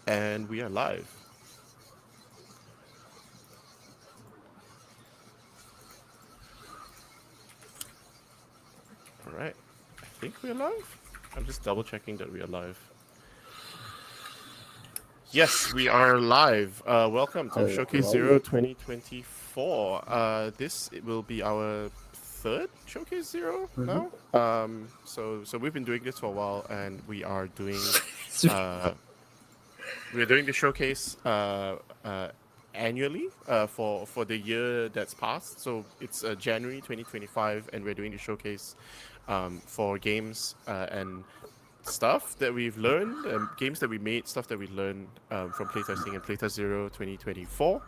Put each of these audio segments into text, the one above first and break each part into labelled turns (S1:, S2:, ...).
S1: And we are live. All right. I think we're live. I'm just double checking that we are live. Yes, we are live. Welcome to Showcase Zero
S2: Hello.
S1: 2024. This will be our third Showcase Zero
S2: Mm-hmm.
S1: now. So we've been doing this for a while, and uh, we're doing the showcase annually for the year that's passed. So it's January 2025, and we're doing the showcase for games and stuff that we've learned, games that we made, stuff that we learned from playtesting and Playtest Zero 2024.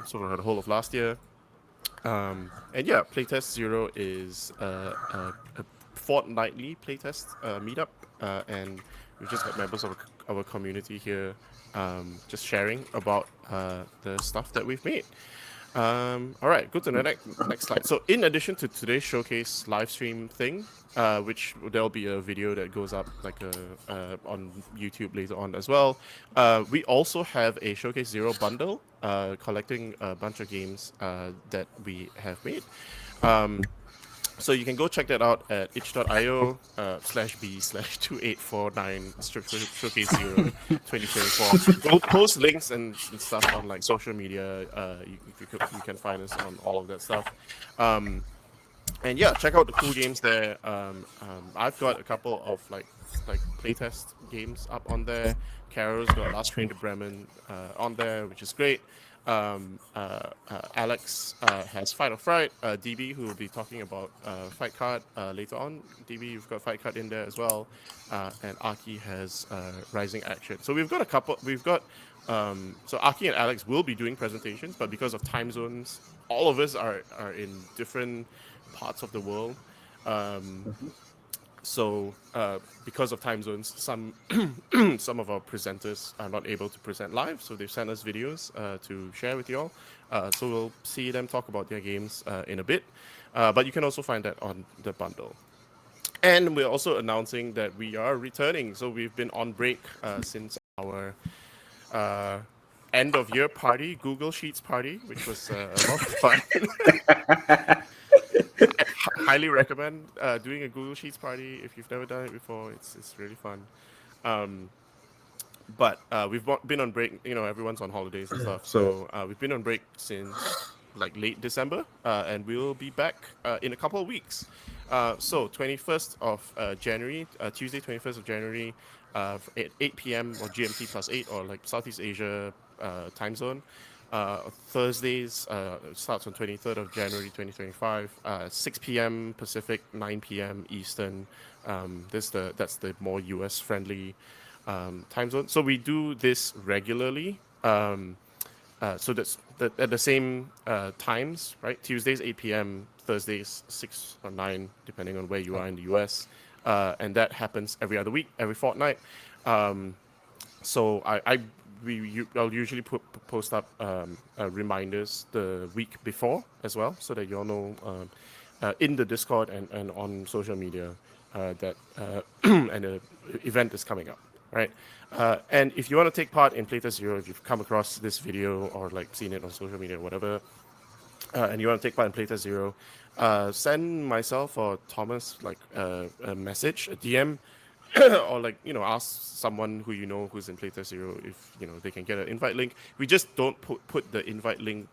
S1: So for the whole of last year. And yeah, Playtest Zero is a fortnightly playtest meetup, and we've just got members of our community here just sharing about the stuff that we've made. All right, go to the next slide. So, in addition to today's showcase live stream thing, which there'll be a video that goes up on YouTube later on as well. We also have a Showcase Zero bundle, collecting a bunch of games that we have made. Um, so you can go check that out at itch.io /b/2849 showcase zero 2024. We'll post links and stuff on like social media. You can find us on all of that stuff. Um, and yeah, check out the cool games there. I've got a couple of like playtest games up on there. Carol's got Last Train to Bremen on there, which is great. Alex has Fight or Fright. DB, who will be talking about Fight Card later on. DB, you've got Fight Card in there as well. And Aki has Rising Action. So we've got a couple. So Aki and Alex will be doing presentations, but because of time zones, all of us are in different parts of the world. Um,
S2: Mm-hmm.
S1: so because of time zones, some some of our presenters are not able to present live, so they've sent us videos to share with you all. So we'll see them talk about their games in a bit. But you can also find that on the bundle. And we're also announcing that we are returning. So we've been on break since our uh, end of year party, Google Sheets party, which was a lot of fun. Highly recommend doing a Google Sheets party if you've never done it before. It's really fun. Um, but we've been on break. You know, everyone's on holidays and stuff, so we've been on break since like late December, and we'll be back in a couple of weeks. So 21st of January, Tuesday 21st of January, at 8 p.m. or GMT plus 8 or like Southeast Asia time zone. Thursdays starts on 23rd of January 2025, 6 p.m. Pacific, 9 p.m. Eastern. That's the more US friendly time zone. So we do this regularly. So that's at the same times, right? Tuesdays 8 p.m., Thursdays 6 or 9, depending on where you are in the US. And that happens every other week, every fortnight. Um, so I'll usually post up reminders the week before as well, so that you all know in the Discord and on social media that an event is coming up, right? And if you want to take part in Playtest Zero, if you've come across this video or like seen it on social media or whatever, and you want to take part in Playtest Zero, send myself or Thomas like a message, a DM, or like ask someone who you know who's in Playtest Zero if they can get an invite link. We just don't put the invite link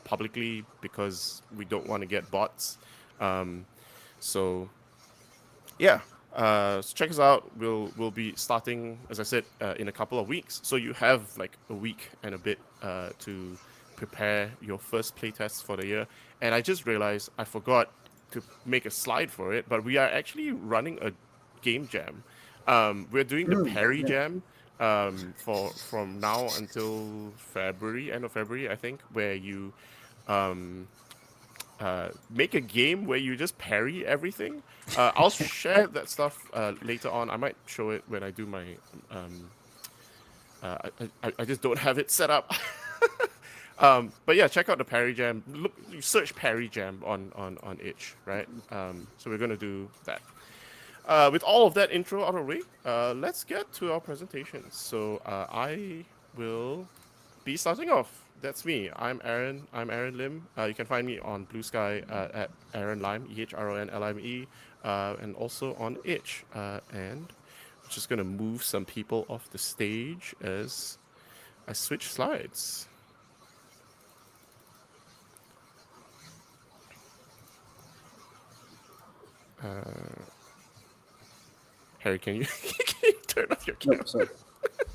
S1: publicly because we don't want to get bots. Um, so yeah, so check us out. We'll be starting, as I said, in a couple of weeks. So you have like a week and a bit to prepare your first playtest for the year. And I just realized I forgot to make a slide for it, but we are actually running a game jam. We're doing the Perry
S2: Yeah.
S1: Jam from now until February, end of February, I think, where you um, make a game where you just parry everything. I'll share that stuff later on. I might show it when I do my. Um, I just don't have it set up. But yeah, check out the Parry Jam. Look, you search Parry Jam on itch, right? So we're gonna do that. With all of that intro out of the way, let's get to our presentation. So I will be starting off. That's me. I'm Aaron. I'm Aaron Lim. You can find me on Blue Sky at Aaron Lime, EHRONLIME, and also on Itch. And I'm just gonna move some people off the stage as I switch slides. Harry, can you, can you turn off your
S2: No,
S1: camera?
S2: sorry.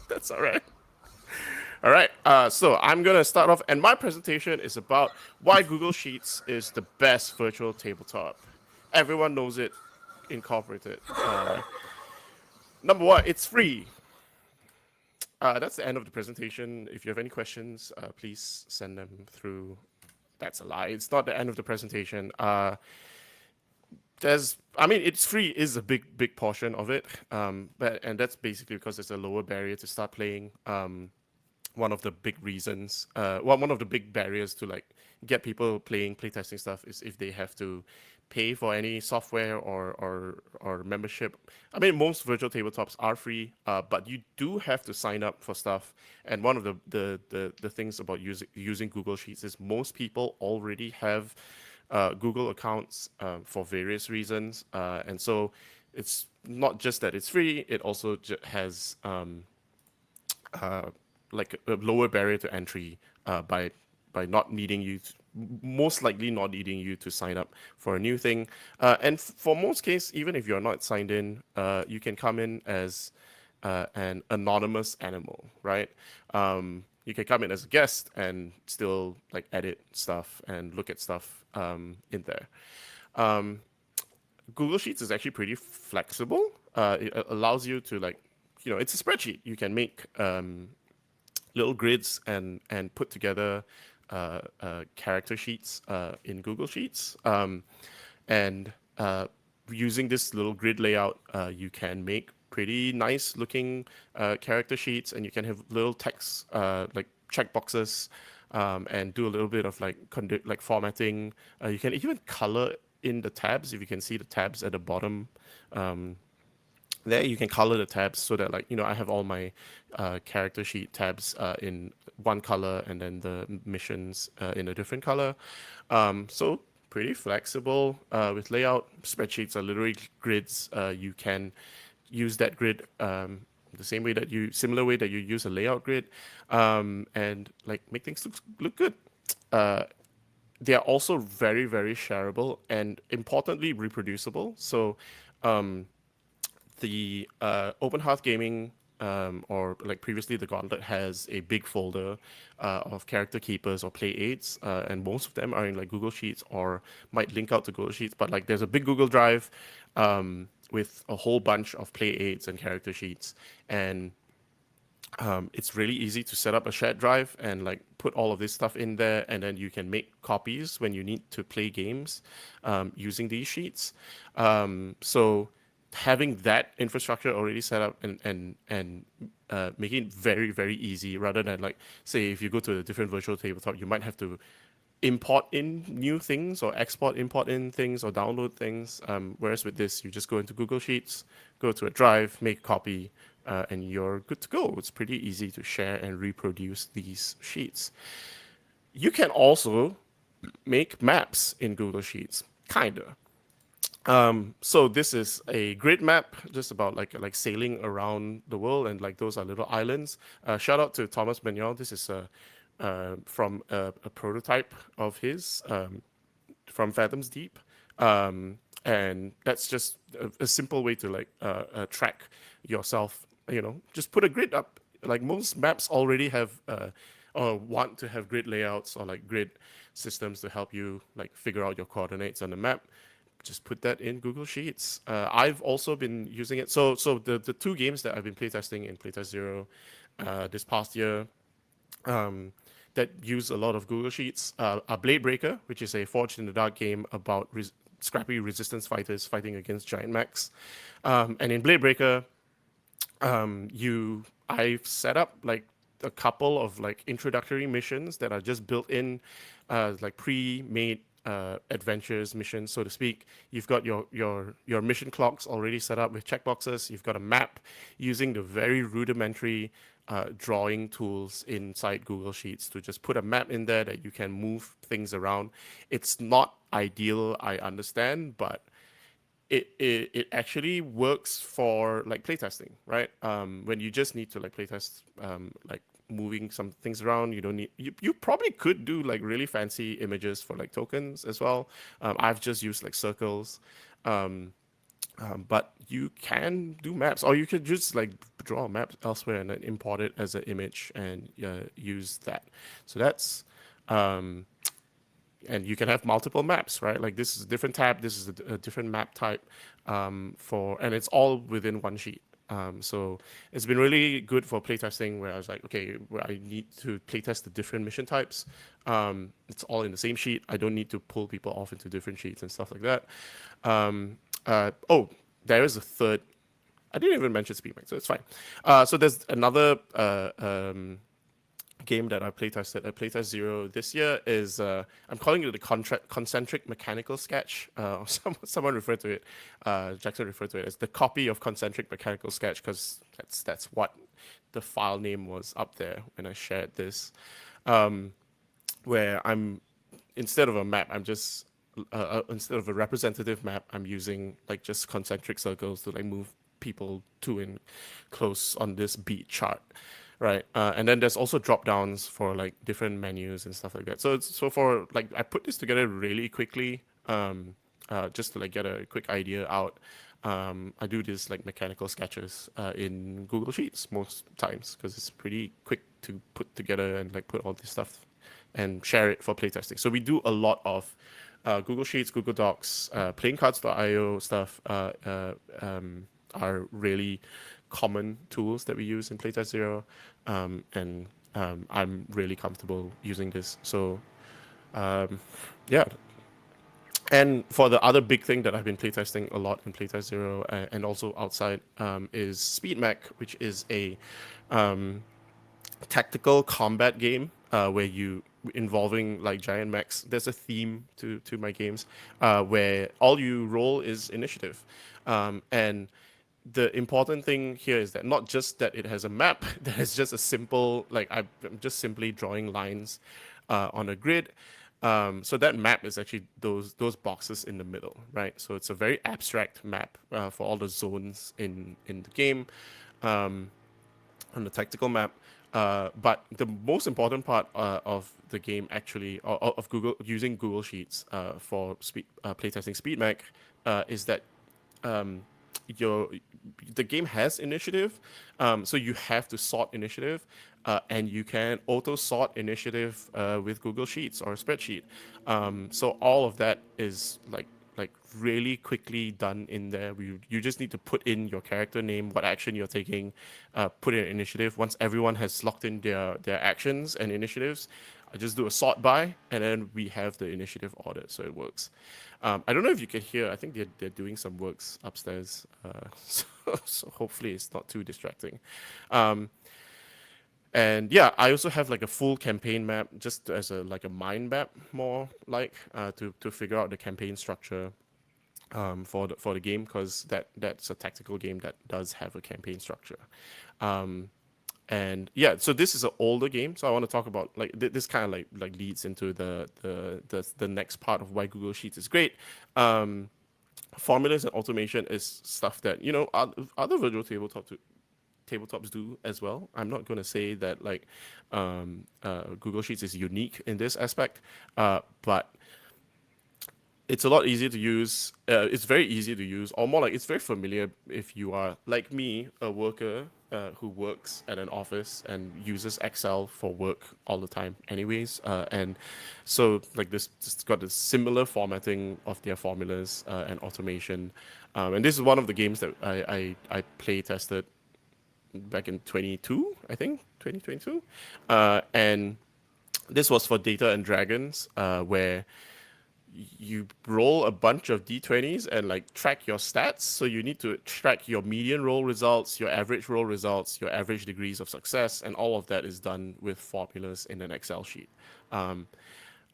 S1: That's all right. All right. So I'm gonna start off, and my presentation is about why Google Sheets is the best virtual tabletop. Everyone knows it. Incorporated. Number one, it's free. That's the end of the presentation. If you have any questions, please send them through. That's a lie. It's not the end of the presentation. I mean, it's free is a big portion of it. And that's basically because there's a lower barrier to start playing. One of the big reasons, one of the big barriers to like get people playing playtesting stuff is if they have to pay for any software or membership. I mean, most virtual tabletops are free, but you do have to sign up for stuff. And one of the things about using Google Sheets is most people already have Google accounts for various reasons, and so it's not just that it's free; it also has uh, like a lower barrier to entry by not needing you to, most likely not needing you to sign up for a new thing. And for most cases, even if you're not signed in, you can come in as an anonymous animal, right? You can come in as a guest and still like edit stuff and look at stuff in there. Um, Google Sheets is actually pretty flexible. It allows you to like, it's a spreadsheet. You can make little grids and put together character sheets in Google Sheets. And using this little grid layout, you can make pretty nice looking character sheets, and you can have little text like checkboxes, and do a little bit of like like formatting. You can even color in the tabs if you can see the tabs at the bottom. Um, there you can color the tabs so that like I have all my character sheet tabs in one color and then the missions in a different color. So pretty flexible with layout. Spreadsheets are literally grids. You can use that grid the same way that you similar way that you use a layout grid, and like make things look good. uh, they are also very shareable and importantly reproducible. So the Open Hearth Gaming, or like previously the Gauntlet, has a big folder of character keepers or play aids, and most of them are in like Google Sheets or might link out to Google Sheets. But like there's a big Google Drive with a whole bunch of play aids and character sheets, and it's really easy to set up a shared drive and like put all of this stuff in there, and then you can make copies when you need to play games using these sheets. So having that infrastructure already set up and making it very easy, rather than like say if you go to a different virtual tabletop, you might have to import in new things or export import in things or download things. Whereas with this, you just go into Google Sheets, go to a drive, make a copy, and you're good to go. It's pretty easy to share and reproduce these sheets. You can also make maps in Google Sheets, kinda. So this is a grid map, just about like sailing around the world, and like those are little islands. Shout out to Thomas Benyon. This is from a prototype of his from Fathoms Deep, and that's just a simple way to like track yourself. Just put a grid up. Like most maps already have or want to have grid layouts or like grid systems to help you like figure out your coordinates on the map. Just put that in Google Sheets. I've also been using it. So the two games that I've been playtesting in Playtest Zero this past year, um, that use a lot of Google Sheets are Blade Breaker, which is a Forged in the Dark game about scrappy resistance fighters fighting against giant mechs. And in Blade Breaker, I've set up like a couple of like introductory missions that are just built in, like pre-made adventures, missions, so to speak. You've got your mission clocks already set up with checkboxes. You've got a map using the very rudimentary drawing tools inside Google Sheets to just put a map in there that you can move things around. It's not ideal, I understand, but it actually works for like playtesting, right? When you just need to like playtest, like moving some things around, you don't need you probably could do like really fancy images for like tokens as well. I've just used like circles, um, but you can do maps, or you could just like draw a map elsewhere and then import it as an image and use that. So that's um, and you can have multiple maps, right? Like this is a different tab, this is a different map type, and it's all within one sheet. So it's been really good for playtesting where I was like, okay, where I need to playtest the different mission types. It's all in the same sheet. I don't need to pull people off into different sheets and stuff like that. Oh, there is a third. I didn't even mention SpeedMax, so it's fine. So there's another game that I playtested at Playtest Zero this year is I'm calling it the concentric mechanical sketch. Someone referred to it, Jackson referred to it as the copy of concentric mechanical sketch because that's what the file name was up there when I shared this. Where I'm instead of a map, I'm just instead of a representative map, I'm using like just concentric circles to like move people to and close on this beat chart, right? And then there's also drop downs for like different menus and stuff like that. So for like I put this together really quickly, just to like get a quick idea out. I do this like mechanical sketches in Google Sheets most times because it's pretty quick to put together and like put all this stuff and share it for playtesting. So we do a lot of Google Sheets, Google Docs, playing cards.io stuff are really common tools that we use in Playtest Zero, and I'm really comfortable using this. So yeah, and for the other big thing that I've been playtesting a lot in Playtest Zero and also outside is SpeedMech, which is a tactical combat game where you involving like giant mechs. There's a theme to my games where all you roll is initiative, and the important thing here is that not just that it has a map, that is just a simple like I'm just simply drawing lines on a grid. So that map is actually those boxes in the middle, right? So it's a very abstract map for all the zones in the game. On the tactical map. But the most important part of the game actually, of Google using Google Sheets for playtesting SpeedMech, is that um, your the game has initiative, so you have to sort initiative, and you can auto sort initiative with Google Sheets or a spreadsheet. So all of that is like really quickly done in there. You just need to put in your character name, what action you're taking, put in initiative. Once everyone has locked in their actions and initiatives, I just do a sort by, and then we have the initiative order, so it works. I don't know if you can hear. I think they're doing some works upstairs, so hopefully it's not too distracting. Um, and yeah, I also have like a full campaign map, just as a like a mind map, more like to figure out the campaign structure for the game, because that's a tactical game that does have a campaign structure. Um, and yeah, so this is an older game, so I want to talk about like this kind of like leads into the next part of why Google Sheets is great. Formulas and automation is stuff that other virtual tabletops do as well. I'm not going to say that like Google Sheets is unique in this aspect, but it's a lot easier to use. It's very easy to use, or more like it's very familiar if you are like me, a worker who works at an office and uses Excel for work all the time, anyways. And so like this, it's got a similar formatting of their formulas and automation. And this is one of the games that I play tested back in 22, I think 2022, and this was for Data and Dragons, where you roll a bunch of d20s and like track your stats. So you need to track your median roll results, your average roll results, your average degrees of success, and all of that is done with formulas in an Excel sheet. Um,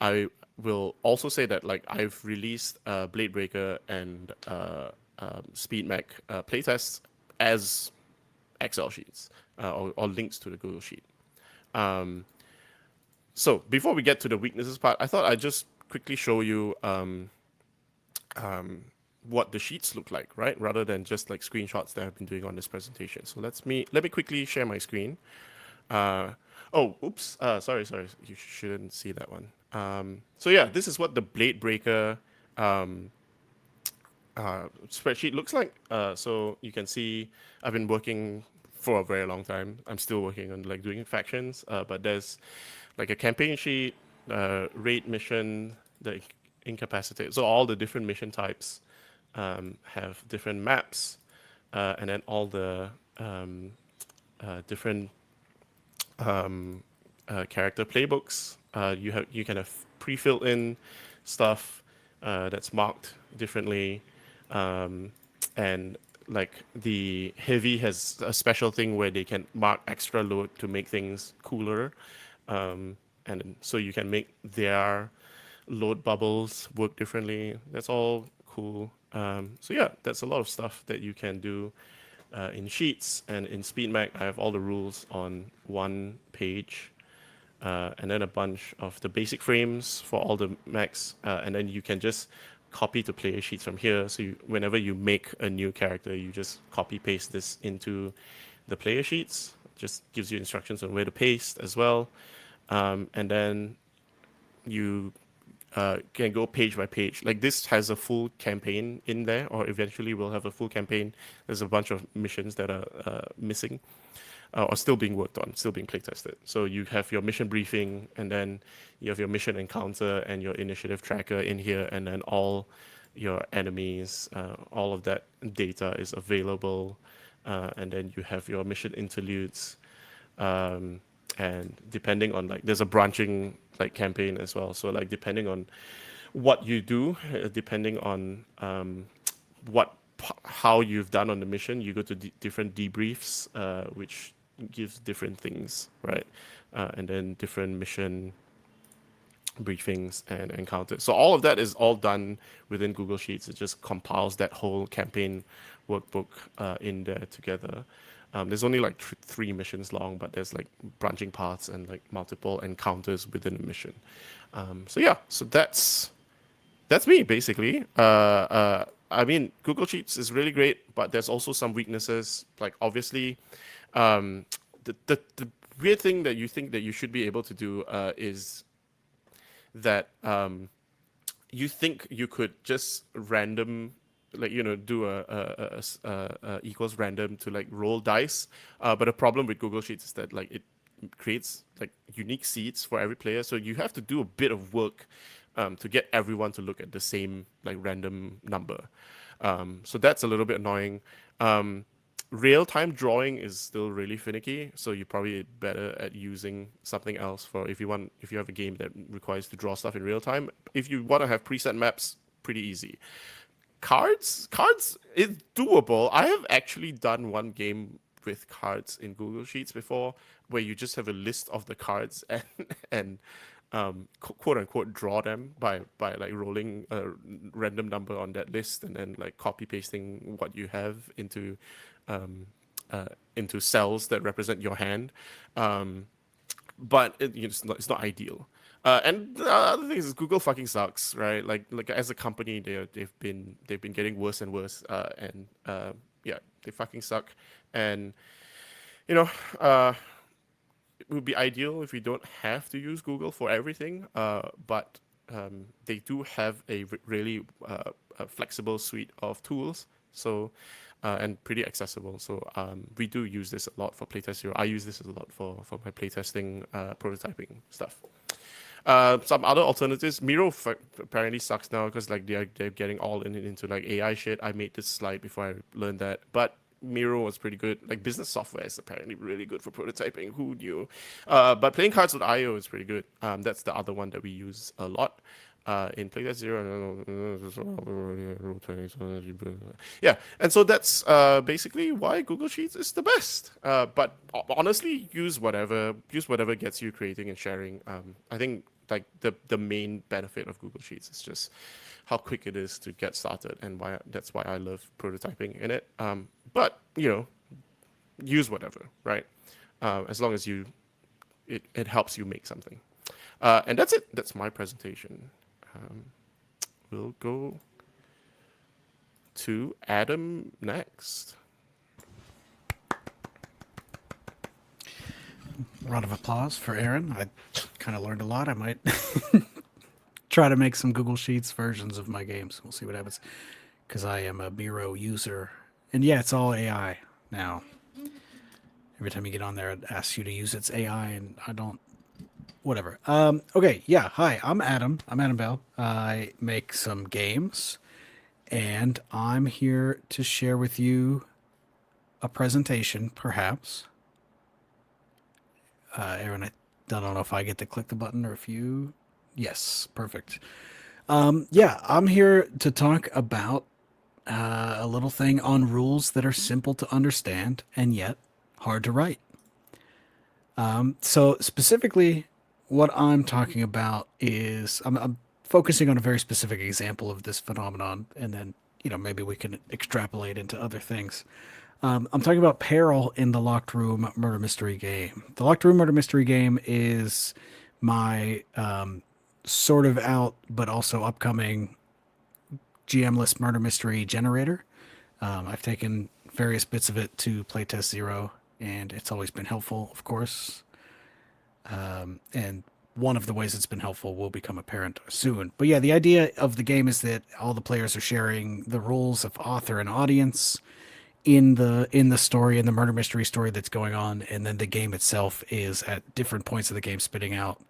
S1: I will also say that like I've released Blade Breaker and Speed Mech playtests as Excel sheets or links to the Google sheet. Um, so before we get to the weaknesses part, I thought I'd just quickly show you what the sheets look like, right? Rather than just like screenshots that I've been doing on this presentation. So let me quickly share my screen. Uh, oh, oops. Sorry. You shouldn't see that one. So yeah, this is what the Blade Breaker um, spreadsheet looks like. So you can see I've been working for a very long time. I'm still working on like doing factions, but there's like a campaign sheet, raid mission, the incapacitated. So all the different mission types have different maps, and then all the different character playbooks. You can have pre-filled in stuff that's marked differently, um, and like the heavy has a special thing where they can mark extra load to make things cooler, and so you can make their load bubbles work differently. That's all cool. So yeah, that's a lot of stuff that you can do in Sheets and in SpeedMac. I have all the rules on one page, and then a bunch of the basic frames for all the Macs, and then you can just copy to player sheets from here. So whenever you make a new character, you just copy paste this into the player sheets. Just gives you instructions on where to paste as well, and then you can go page by page. Like this has a full campaign in there, or eventually we'll have a full campaign. There's a bunch of missions that are missing or still being worked on, still being play tested. So you have your mission briefing, and then you have your mission encounter and your initiative tracker in here, and then all your enemies, all of that data is available, and then you have your mission interludes, um, and depending on like there's a branching like campaign as well. So like depending on what you do, depending on what how you've done on the mission, you go to different debriefs, which gives different things, right? And then different mission briefings and encounters. So all of that is all done within Google Sheets. It just compiles that whole campaign workbook in there together. There's only like three missions long, but there's like branching paths and like multiple encounters within a mission. So yeah, so that's me basically. I mean, Google Sheets is really great, but there's also some weaknesses. Like obviously, the weird thing that you think that you should be able to do is that you think you could just random like do a equals random to like roll dice, but the problem with Google Sheets is that like it creates like unique seeds for every player, so you have to do a bit of work to get everyone to look at the same like random number. So that's a little bit annoying. Real-time drawing is still really finicky, so you're probably better at using something else for if you have a game that requires to draw stuff in real time. If you want to have preset maps, pretty easy. Cards is doable. I have actually done one game with cards in Google Sheets before, where you just have a list of the cards and quote unquote draw them by like rolling a random number on that list and then like copy pasting what you have into cells that represent your hand. But it's not ideal. And the other thing is Google fucking sucks, right? Like as a company, they've been getting worse and worse, and yeah, they fucking suck. And you know, it would be ideal if we don't have to use Google for everything, but they do have a really a flexible suite of tools, so and pretty accessible. So we do use this a lot for Playtest Zero. I use this a lot for my playtesting, prototyping stuff. Some other alternatives. Miro apparently sucks now because like they're getting all into like AI shit. I made this slide before I learned that, but Miro was pretty good. Like business software is apparently really good for prototyping. Who knew? But playing cards with IO is pretty good. That's the other one that we use a lot. In Playtest Zero, yeah, and so that's basically why Google Sheets is the best. But honestly, use whatever gets you creating and sharing. I think like the main benefit of Google Sheets is just how quick it is to get started, and why that's why I love prototyping in it. But use whatever, right? As long as it helps you make something. And that's it. That's my presentation. Um, we'll go to Adam next.
S2: Round of applause for Aaron. I kind of learned a lot. I might try to make some Google Sheets versions of my games. We'll see what happens. Because I am a Miro user. And yeah, it's all AI now. Every time you get on there, it asks you to use its AI, and I don't. Whatever. Okay, yeah. Hi, I'm Adam. I'm Adam Bell. I make some games, and I'm here to share with you a presentation, perhaps. Aaron, I don't know if I get to click the button or if you. Yes, perfect. Yeah, I'm here to talk about a little thing on rules that are simple to understand and yet hard to write. So specifically, what I'm talking about is I'm focusing on a very specific example of this phenomenon, and then maybe we can extrapolate into other things. I'm talking about peril in the Locked Room Murder Mystery game. The Locked Room Murder Mystery game is my sort of out but also upcoming GM-less murder mystery generator. I've taken various bits of it to Playtest Zero, and it's always been helpful, of course. And one of the ways it's been helpful will become apparent soon. But yeah, the idea of the game is that all the players are sharing the rules of author and audience in the story, in the murder mystery story that's going on, and then the game itself is at different points of the game spitting out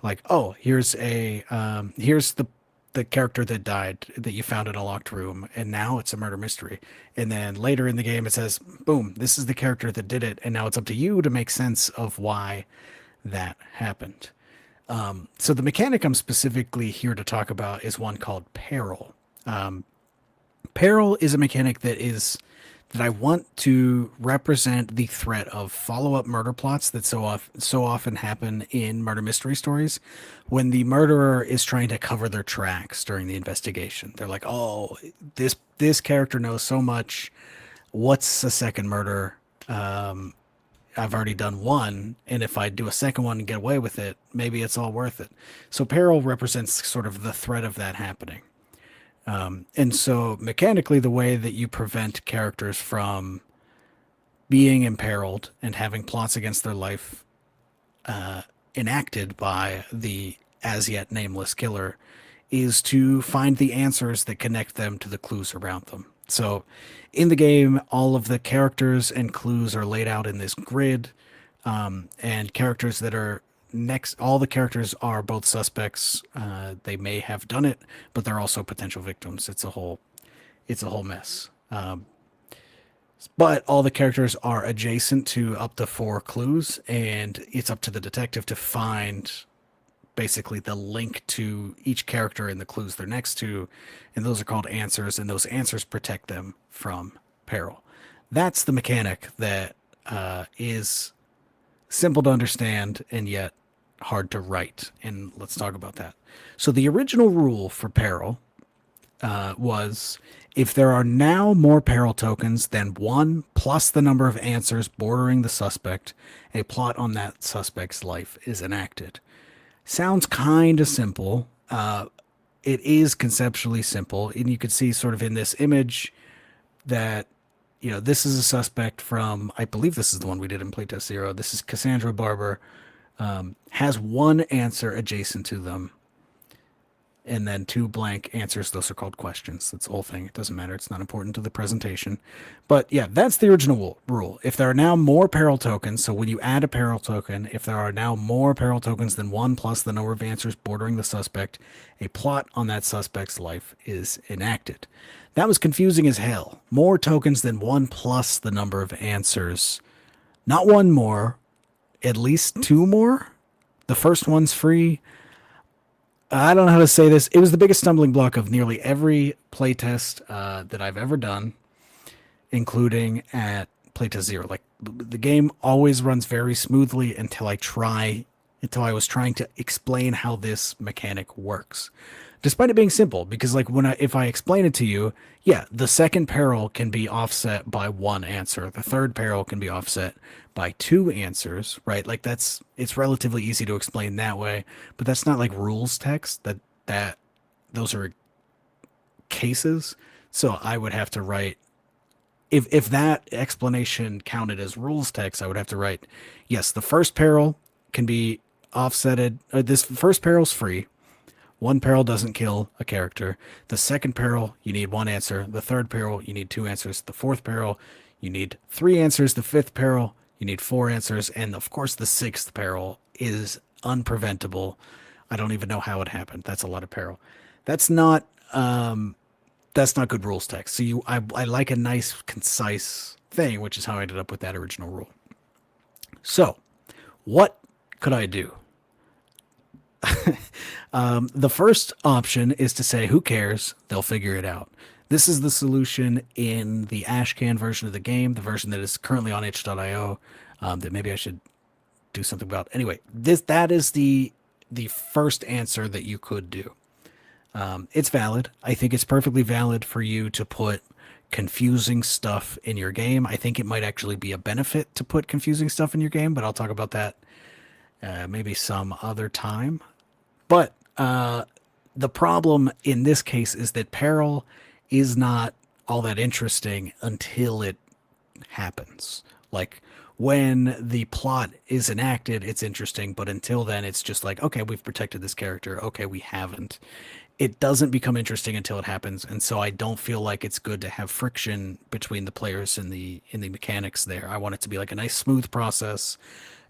S2: like, oh, here's the character that died that you found in a locked room, and now it's a murder mystery. And then later in the game, it says, boom, this is the character that did it, and now it's up to you to make sense of why that happened. So the mechanic I'm specifically here to talk about is one called peril. Peril is a mechanic that I want to represent the threat of follow-up murder plots that so often happen in murder mystery stories when the murderer is trying to cover their tracks during the investigation. They're like, "Oh, this character knows so much. What's a second murder? I've already done one, and if I do a second one and get away with it, maybe it's all worth it." So peril represents sort of the threat of that happening. And so mechanically, the way that you prevent characters from being imperiled and having plots against their life enacted by the as yet nameless killer is to find the answers that connect them to the clues around them. So in the game, all of the characters and clues are laid out in this grid, and characters that are next, all the characters are both suspects. They may have done it, but they're also potential victims. It's a whole mess. But all the characters are adjacent to up to 4 clues, and it's up to the detective to find basically the link to each character and the clues they're next to, and those are called answers, and those answers protect them from peril. That's the mechanic that is simple to understand and yet hard to write, and let's talk about that. So the original rule for peril was if there are now more peril tokens than 1 plus the number of answers bordering the suspect, a plot on that suspect's life is enacted. Sounds kind of simple. It is conceptually simple, and you could see sort of in this image that this is a suspect from, I believe this is the one we did in Playtest Zero. This is Cassandra Barber, has 1 answer adjacent to them, and then 2 blank answers. Those are called questions. That's the whole thing. It doesn't matter. It's not important to the presentation. But yeah, that's the original rule. If there are now more peril tokens, so when you add a peril token, if there are now more peril tokens than 1 plus the number of answers bordering the suspect, a plot on that suspect's life is enacted. That was confusing as hell. More tokens than 1 plus the number of answers. Not 1 more, at least 2 more. The first one's free. I don't know how to say this. It was the biggest stumbling block of nearly every playtest that I've ever done, including at Playtest Zero. Like, the game always runs very smoothly until I try until I was trying to explain how this mechanic works. Despite it being simple, because like if I explain it to you, yeah, the second peril can be offset by one answer. The third peril can be offset by two answers, right? Like it's relatively easy to explain that way, but that's not like rules text. That those are cases. So I would have to write if that explanation counted as rules text, I would have to write, yes, the first peril can be offsetted. This first peril's free. One peril doesn't kill a character. The second peril, you need one answer. The third peril, you need two answers. The fourth peril, you need three answers. The fifth peril, you need four answers. And of course, the sixth peril is unpreventable. I don't even know how it happened. That's a lot of peril. That's not that's not good rules text. So I like a nice concise thing, which is how I ended up with that original rule. So, what could I do? The first option is to say, who cares? They'll figure it out. This is the solution in the Ashcan version of the game, the version that is currently on itch.io, that maybe I should do something about. Anyway, that is the first answer that you could do. It's valid. I think it's perfectly valid for you to put confusing stuff in your game. I think it might actually be a benefit to put confusing stuff in your game, but I'll talk about that maybe some other time. But the problem in this case is that peril is not all that interesting until it happens. Like when the plot is enacted, it's interesting, but until then, it's just like, okay, we've protected this character. Okay, we haven't. It doesn't become interesting until it happens, and so I don't feel like it's good to have friction between the players and the mechanics there. I want it to be like a nice smooth process.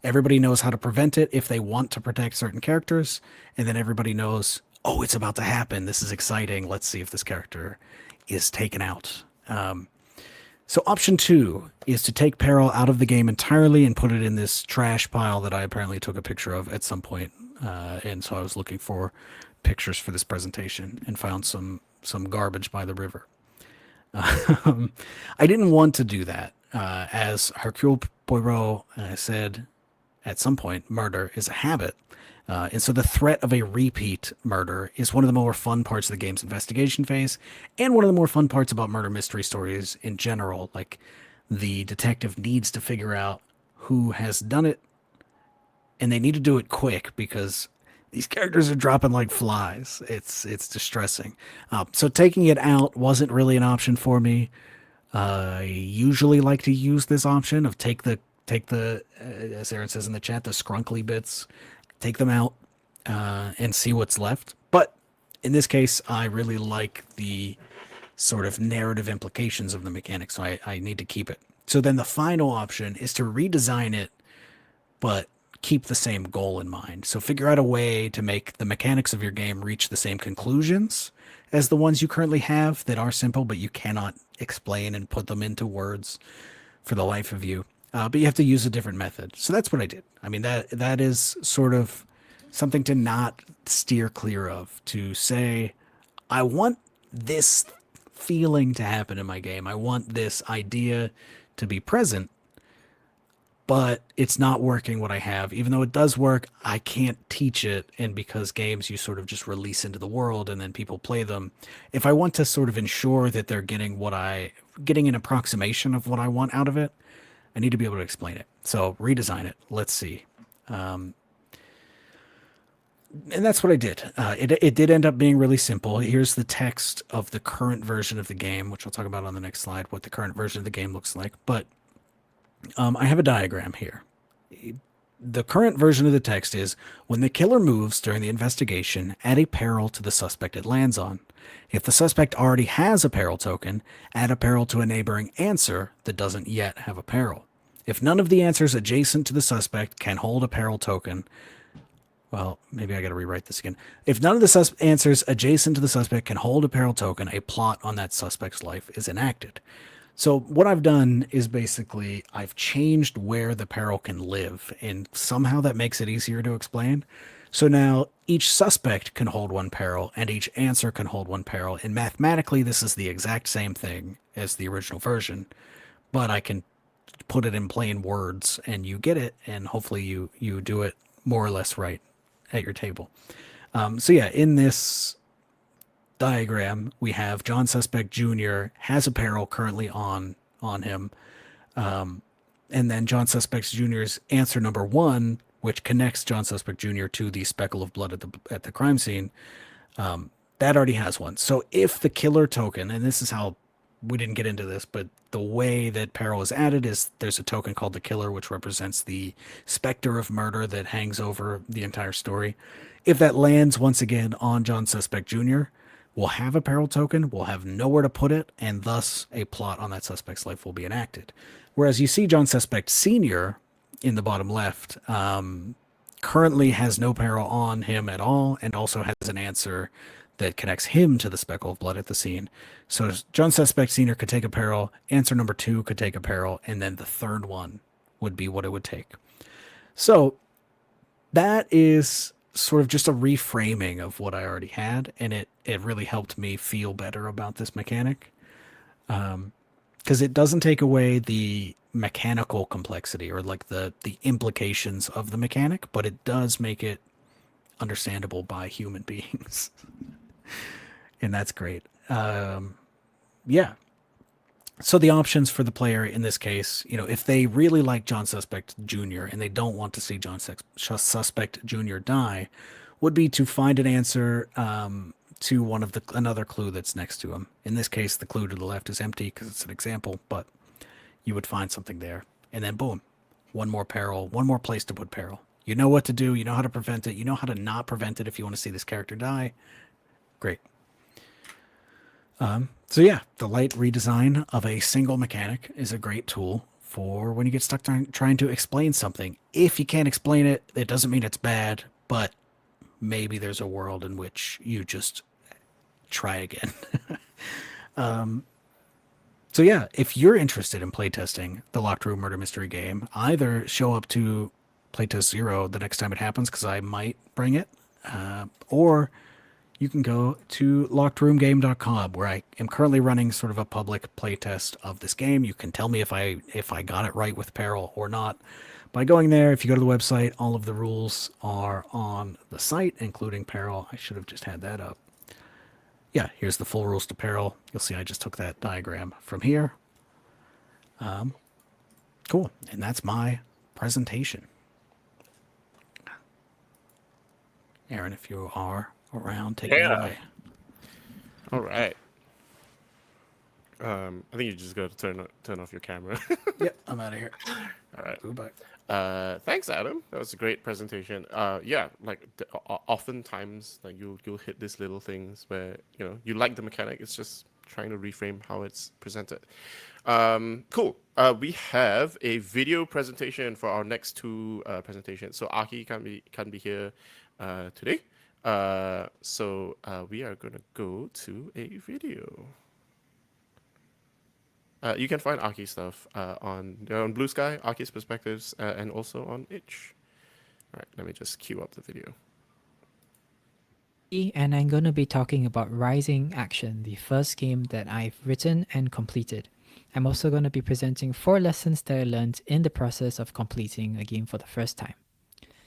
S2: Everybody knows how to prevent it if they want to protect certain characters, and then everybody knows, oh, it's about to happen. This is exciting. Let's see if this character is taken out. So option two is to take peril out of the game entirely and put it in this trash pile that I apparently took a picture of at some point. And so I was looking for pictures for this presentation and found some garbage by the river. I didn't want to do that. As Hercule Poirot said at some point, murder is a habit. And so the threat of a repeat murder is one of the more fun parts of the game's investigation phase, and one of the more fun parts about murder mystery stories in general. Like, the detective needs to figure out who has done it, and they need to do it quick because these characters are dropping like flies. It's distressing. So taking it out wasn't really an option for me. I usually like to use this option of take the as Aaron says in the chat, the scrunkly bits, take them out and see what's left. But in this case, I really like the sort of narrative implications of the mechanics, so I need to keep it. So then the final option is to redesign it, but keep the same goal in mind. So figure out a way to make the mechanics of your game reach the same conclusions as the ones you currently have that are simple, but you cannot explain and put them into words for the life of you. But you have to use a different method. So that's what I did. I mean, that is sort of something to not steer clear of, to say, I want this feeling to happen in my game. I want this idea to be present, but it's not working what I have. Even though it does work, I can't teach it. And because games you sort of just release into the world and then people play them, if I want to sort of ensure that they're getting an approximation of what I want out of it, I need to be able to explain it. So redesign it. Let's see. And that's what I did. It did end up being really simple. Here's the text of the current version of the game, which I'll talk about on the next slide, what the current version of the game looks like. But I have a diagram here. The current version of the text is, when the killer moves during the investigation, add a peril to the suspect it lands on. If the suspect already has a peril token, add a peril to a neighboring answer that doesn't yet have a peril. If none of the answers adjacent to the suspect can hold a peril token, well, maybe I got to rewrite this again. If none of the answers adjacent to the suspect can hold a peril token, a plot on that suspect's life is enacted. So what I've done is basically I've changed where the peril can live, and somehow that makes it easier to explain. So now each suspect can hold one peril, and each answer can hold one peril, and mathematically this is the exact same thing as the original version, but I can put it in plain words and you get it, and hopefully you do it more or less right at your table. So yeah, in this diagram, we have John Suspect Jr. has apparel currently on him, and then John Suspect Jr.'s answer number one, which connects John Suspect Jr. to the speckle of blood at the crime scene, that already has one. So if the killer token, and this is how we didn't get into this, but the way that peril is added is there's a token called the killer, which represents the specter of murder that hangs over the entire story. If that lands once again on John Suspect Jr., we'll have a peril token, we'll have nowhere to put it, and thus a plot on that suspect's life will be enacted. Whereas you see John Suspect Sr. in the bottom left, currently has no peril on him at all, and also has an answer that connects him to the speckle of blood at the scene. So John Suspect Sr. could take a peril, answer number two could take a peril, and then the third one would be what it would take. So that is sort of just a reframing of what I already had, and it really helped me feel better about this mechanic. Because it doesn't take away the mechanical complexity or like the implications of the mechanic, but it does make it understandable by human beings. And that's great. Yeah. So the options for the player in this case, if they really like John Suspect Jr. and they don't want to see John Suspect Jr. die, would be to find an answer to one of the another clue that's next to him. In this case, the clue to the left is empty because it's an example, but you would find something there, and then boom, one more peril, one more place to put peril. You know what to do. You know how to prevent it. You know how to not prevent it if you want to see this character die. Great. So yeah, the light redesign of a single mechanic is a great tool for when you get stuck trying to explain something. If you can't explain it, it doesn't mean it's bad, but maybe there's a world in which you just try again. So yeah, if you're interested in playtesting the Locked Room Murder Mystery game, either show up to Playtest Zero the next time it happens, because I might bring it, or you can go to lockedroomgame.com, where I am currently running sort of a public playtest of this game. You can tell me if I got it right with peril or not by going there. If you go to the website, all of the rules are on the site, including peril. I should have just had that up. Yeah, here's the full rules to peril. You'll see I just took that diagram from here. Cool. And that's my presentation. Aaron, if you are around, take it
S1: Yeah.
S2: away.
S1: All right. I think you just got to turn off your camera.
S2: Yep, I'm out of here.
S1: All right.
S2: Goodbye.
S1: Thanks, Adam. That was a great presentation. Yeah, like oftentimes, like you'll hit these little things where you like the mechanic. It's just trying to reframe how it's presented. Cool. We have a video presentation for our next two presentations. So Aki can be here today. So we are gonna go to a video. You can find Aki's stuff on Blue Sky, Aki's Perspectives, and also on Itch. All right, let me just queue up the video.
S3: And I'm going to be talking about Rising Action, the first game that I've written and completed. I'm also going to be presenting 4 lessons that I learned in the process of completing a game for the first time.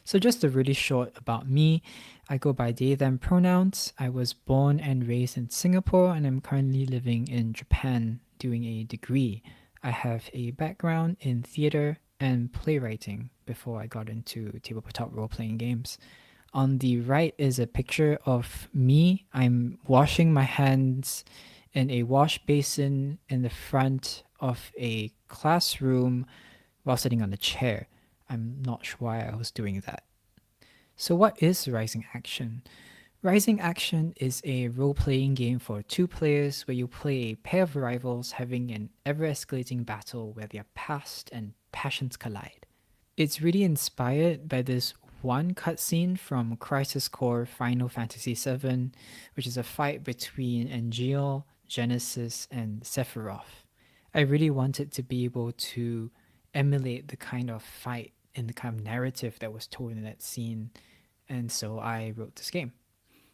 S3: So just a really short about me, I go by they, them pronouns. I was born and raised in Singapore, and I'm currently living in Japan doing a degree. I have a background in theater and playwriting before I got into tabletop role-playing games. On the right is a picture of me. I'm washing my hands in a wash basin in the front of a classroom while sitting on a chair. I'm not sure why I was doing that. So what is Rising Action? Rising Action is a role-playing game for 2 players where you play a pair of rivals having an ever-escalating battle where their past and passions collide. It's really inspired by this one cutscene from Crisis Core Final Fantasy VII, which is a fight between Angeal, Genesis, and Sephiroth. I really wanted to be able to emulate the kind of fight and the kind of narrative that was told in that scene, and so I wrote this game.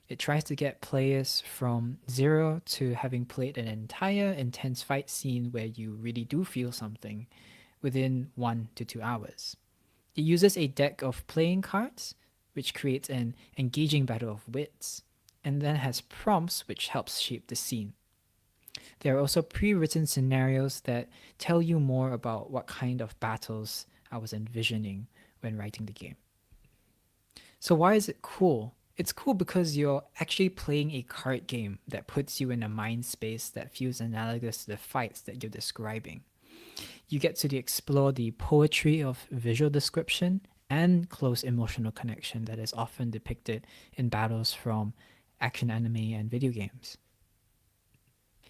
S3: It tries to get players from 0 to having played an entire intense fight scene where you really do feel something within 1 to 2 hours. It uses a deck of playing cards, which creates an engaging battle of wits, and then has prompts which helps shape the scene. There are also pre-written scenarios that tell you more about what kind of battles I was envisioning when writing the game. So why is it cool? It's cool because you're actually playing a card game that puts you in a mind space that feels analogous to the fights that you're describing. You get to explore the poetry of visual description and close emotional connection that is often depicted in battles from action anime and video games.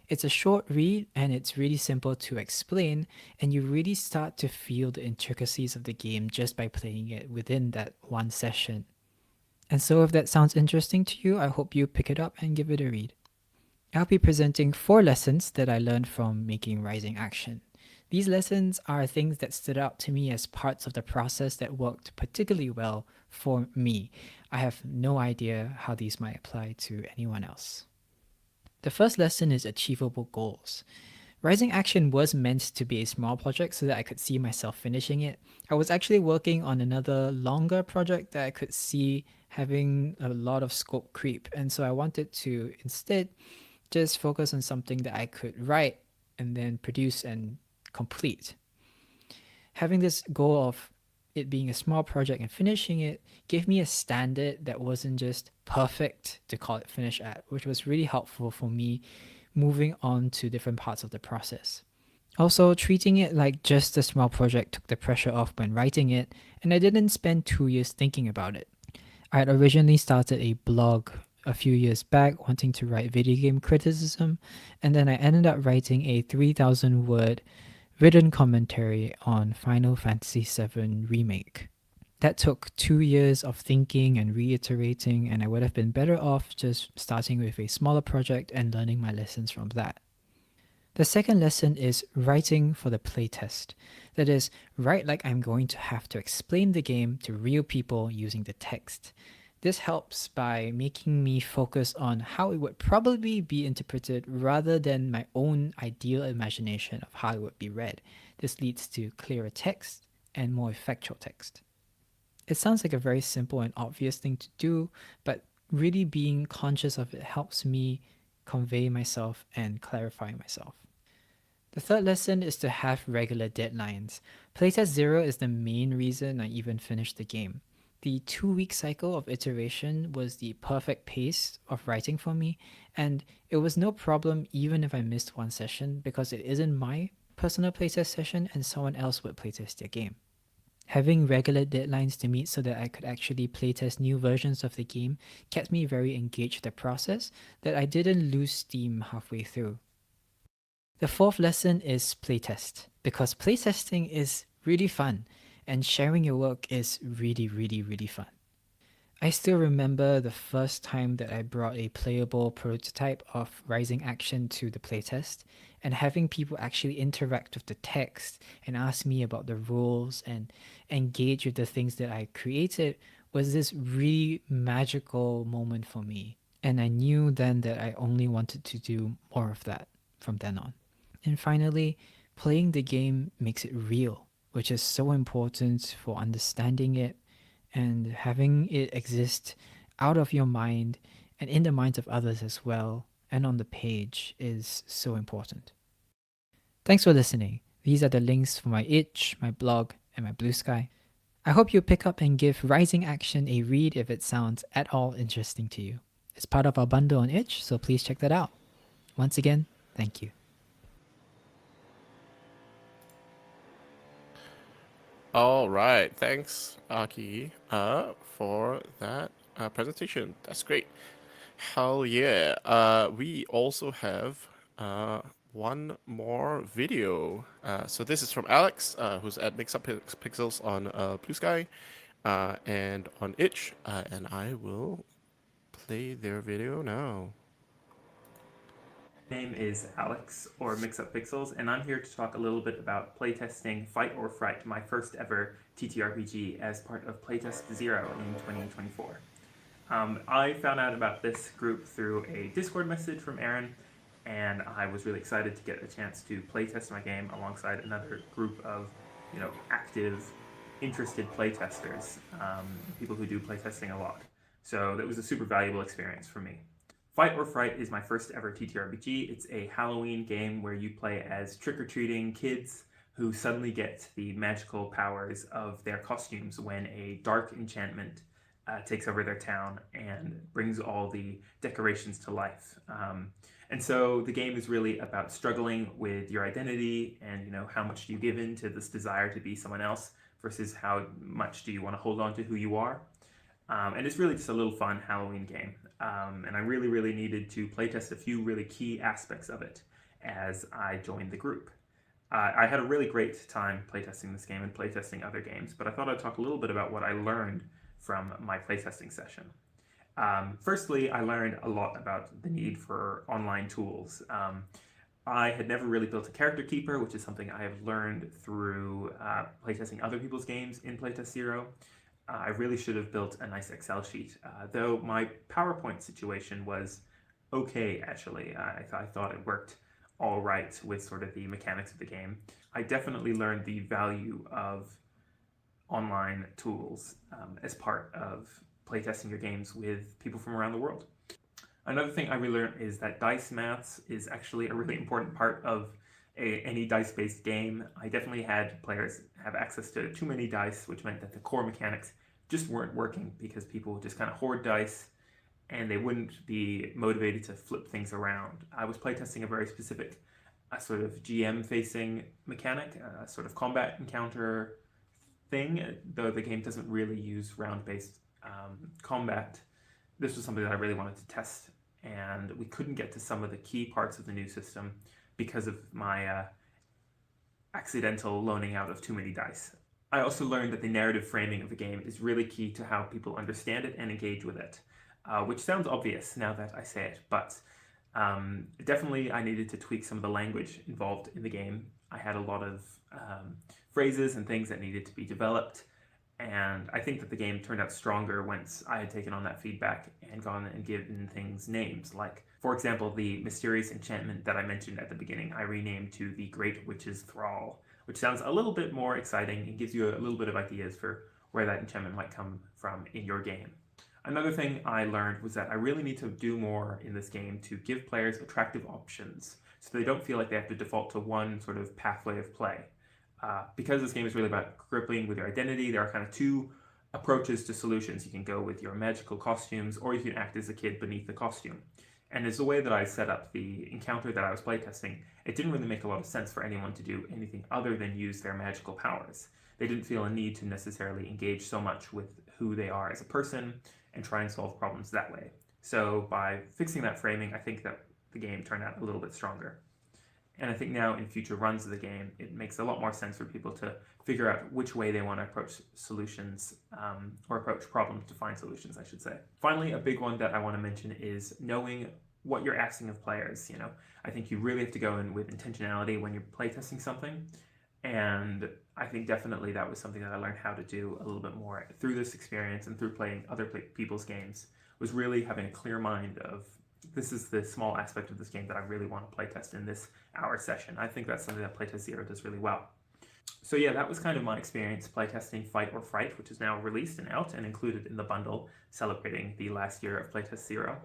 S3: It's a short read and it's really simple to explain, and you really start to feel the intricacies of the game just by playing it within that one session. And so, if that sounds interesting to you, I hope you pick it up and give it a read. I'll be presenting 4 lessons that I learned from making Rising Action. These lessons are things that stood out to me as parts of the process that worked particularly well for me. I have no idea how these might apply to anyone else. The first lesson is achievable goals. Rising Action was meant to be a small project so that I could see myself finishing it. I was actually working on another longer project that I could see having a lot of scope creep, and so I wanted to instead just focus on something that I could write and then produce and complete. Having this goal of it being a small project and finishing it gave me a standard that wasn't just perfect to call it finish at, which was really helpful for me moving on to different parts of the process. Also, treating it like just a small project took the pressure off when writing it, and I didn't spend 2 years thinking about it. I had originally started a blog a few years back wanting to write video game criticism, and then I ended up writing a 3,000 word written commentary on Final Fantasy VII Remake. That took 2 years of thinking and reiterating, and I would have been better off just starting with a smaller project and learning my lessons from that. The second lesson is writing for the playtest. That is, write like I'm going to have to explain the game to real people using the text. This helps by making me focus on how it would probably be interpreted rather than my own ideal imagination of how it would be read. This leads to clearer text and more effectual text. It sounds like a very simple and obvious thing to do, but really being conscious of it helps me convey myself and clarify myself. The third lesson is to have regular deadlines. Playtest Zero is the main reason I even finished the game. The 2 week cycle of iteration was the perfect pace of writing for me, and it was no problem even if I missed one session because it isn't my personal playtest session and someone else would playtest their game. Having regular deadlines to meet so that I could actually playtest new versions of the game kept me very engaged with the process that I didn't lose steam halfway through. The fourth lesson is playtest, because playtesting is really fun and sharing your work is really, really, really fun. I still remember the first time that I brought a playable prototype of Rising Action to the playtest, and having people actually interact with the text and ask me about the rules and engage with the things that I created was this really magical moment for me. And I knew then that I only wanted to do more of that from then on. And finally, playing the game makes it real, which is so important for understanding it, and having it exist out of your mind and in the minds of others as well and on the page is so important. Thanks for listening. These are the links for my itch, my blog, and my blue sky. I hope you pick up and give Rising Action a read if it sounds at all interesting to you. It's part of our bundle on itch, so please check that out. Once again, thank you.
S1: All right, thanks, Aki, for that presentation. That's great. Hell yeah. We also have one more video. So this is from Alex, who's at Mix Up Pixels on Blue Sky and on Itch, and I will play their video now.
S4: My name is Alex, or Mix Up Pixels, and I'm here to talk a little bit about playtesting Fight or Fright, my first ever TTRPG, as part of Playtest Zero in 2024. I found out about this group through a Discord message from Aaron, and I was really excited to get a chance to playtest my game alongside another group of, active, interested playtesters, people who do playtesting a lot. So that was a super valuable experience for me. Fight or Fright is my first ever TTRPG. It's a Halloween game where you play as trick-or-treating kids who suddenly get the magical powers of their costumes when a dark enchantment takes over their town and brings all the decorations to life. And so the game is really about struggling with your identity and, you know, how much do you give in to this desire to be someone else versus how much do you want to hold on to who you are. And it's really just a little fun Halloween game. And I really, really needed to playtest a few really key aspects of it as I joined the group. I had a really great time playtesting this game and playtesting other games, but I thought I'd talk a little bit about what I learned from my playtesting session. Firstly, I learned a lot about the need for online tools. I had never really built a character keeper, which is something I have learned through playtesting other people's games in Playtest Zero. I really should have built a nice Excel sheet, though my PowerPoint situation was okay, actually. I thought it worked all right with sort of the mechanics of the game. I definitely learned the value of online tools as part of playtesting your games with people from around the world. Another thing I really learned is that dice maths is actually a really important part of any dice-based game. I definitely had players have access to too many dice, which meant that the core mechanics just weren't working because people would just kind of hoard dice and they wouldn't be motivated to flip things around. I was playtesting a very specific sort of GM-facing mechanic, a sort of combat encounter thing, though the game doesn't really use round-based combat. This was something that I really wanted to test, and we couldn't get to some of the key parts of the new system because of my accidental loaning out of too many dice. I also learned that the narrative framing of the game is really key to how people understand it and engage with it, which sounds obvious now that I say it, but definitely I needed to tweak some of the language involved in the game. I had a lot of phrases and things that needed to be developed, and I think that the game turned out stronger once I had taken on that feedback and gone and given things names. Like, for example, the mysterious enchantment that I mentioned at the beginning, I renamed to the Great Witch's Thrall, which sounds a little bit more exciting and gives you a little bit of ideas for where that enchantment might come from in your game. Another thing I learned was that I really need to do more in this game to give players attractive options so they don't feel like they have to default to one sort of pathway of play. Because this game is really about gripping with your identity, there are kind of two approaches to solutions. You can go with your magical costumes, or you can act as a kid beneath the costume. And as the way that I set up the encounter that I was playtesting, it didn't really make a lot of sense for anyone to do anything other than use their magical powers. They didn't feel a need to necessarily engage so much with who they are as a person and try and solve problems that way. So by fixing that framing, I think that the game turned out a little bit stronger. And I think now in future runs of the game, it makes a lot more sense for people to figure out which way they want to approach solutions, or approach problems to find solutions, I should say. Finally, a big one that I want to mention is knowing what you're asking of players. You know, I think you really have to go in with intentionality when you're playtesting something. And I think definitely that was something that I learned how to do a little bit more through this experience and through playing other people's games, was really having a clear mind of, this is the small aspect of this game that I really want to playtest in this hour session. I think that's something that Playtest Zero does really well. So yeah, that was kind of my experience playtesting Fight or Fright, which is now released and out and included in the bundle celebrating the last year of Playtest Zero.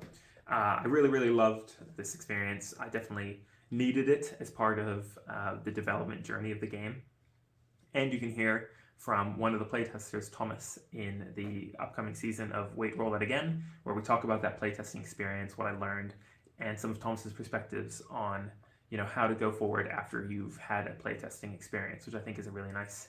S4: I really, really loved this experience. I definitely needed it as part of the development journey of the game. And you can hear from one of the playtesters, Thomas, in the upcoming season of Wait, Roll It Again, where we talk about that playtesting experience, what I learned, and some of Thomas's perspectives on, you know, how to go forward after you've had a playtesting experience, which I think is a really nice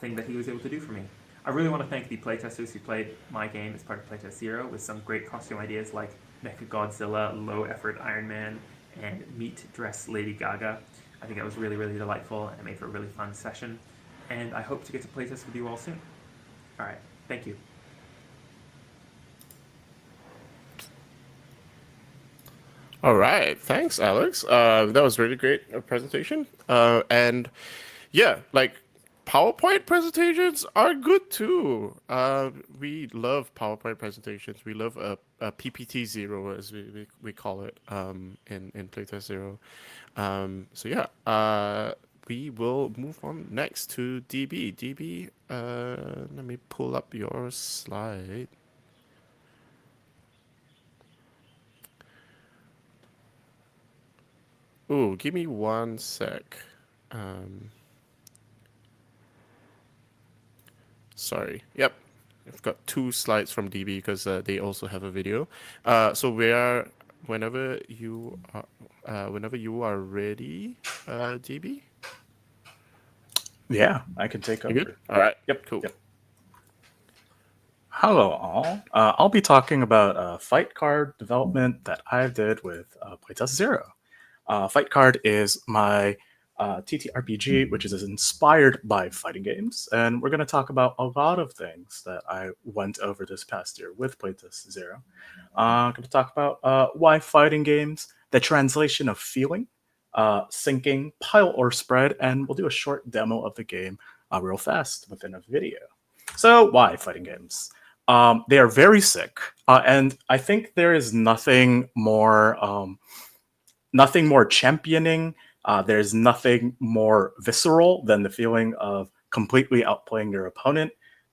S4: thing that he was able to do for me. I really want to thank the playtesters who played my game as part of Playtest Zero with some great costume ideas like Mecha Godzilla, Low Effort Iron Man, and Meat Dress Lady Gaga. I think that was really, really delightful and it made for a really fun session. And I hope to get to playtest with you all soon. All right, thank you.
S1: All right, thanks, Alex. That was really great presentation. And yeah, like PowerPoint presentations are good too. We love PowerPoint presentations. We love a PPT Zero, as we call it in Playtest Zero. So yeah, we will move on next to DB. DB, let me pull up your slide. Ooh, give me 1 sec. Um, Sorry. Yep. I've got 2 slides from DB because they also have a video. So we are whenever you are ready, DB.
S5: Yeah, I can take
S1: You good?
S5: over.
S1: All right.
S5: Yep.
S1: Cool.
S5: Yep. Hello, all. I'll be talking about fight card development that I did with Playtest Zero. Fight card is my TTRPG, which is inspired by fighting games, and we're going to talk about a lot of things that I went over this past year with Playtest Zero. I'm going to talk about why fighting games, the translation of feeling, syncing, pile or spread, and we'll do a short demo of the game real fast within a video. So, why fighting games? They are very sick, and I think there is nothing more championing. There's nothing more visceral than the feeling of completely outplaying your opponent.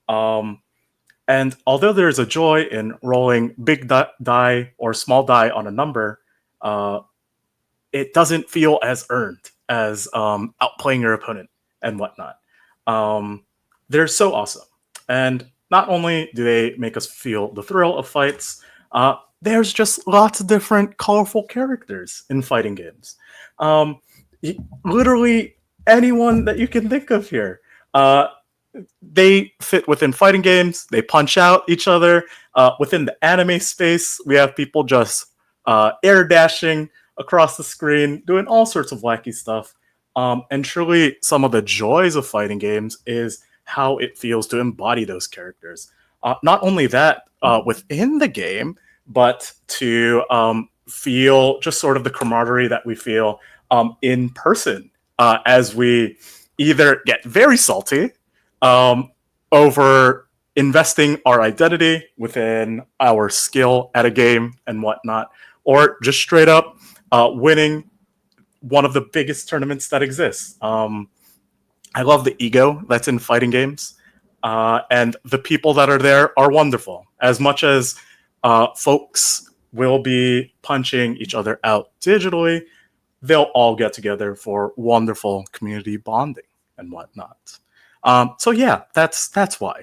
S5: And although there's a joy in rolling big die or small die on a number, it doesn't feel as earned as outplaying your opponent and whatnot. They're so awesome. And not only do they make us feel the thrill of fights, there's just lots of different colorful characters in fighting games. Literally anyone that you can think of here. They fit within fighting games. They punch out each other. Within the anime space, we have people just air dashing across the screen, doing all sorts of wacky stuff. And truly, some of the joys of fighting games is how it feels to embody those characters. Not only that, within the game, but to feel just sort of the camaraderie that we feel in person as we either get very salty over investing our identity within our skill at a game and whatnot, or just straight up winning one of the biggest tournaments that exists. I love the ego that's in fighting games, and the people that are there are wonderful. As much as folks will be punching each other out digitally, they'll all get together for wonderful community bonding and whatnot. So yeah, that's why.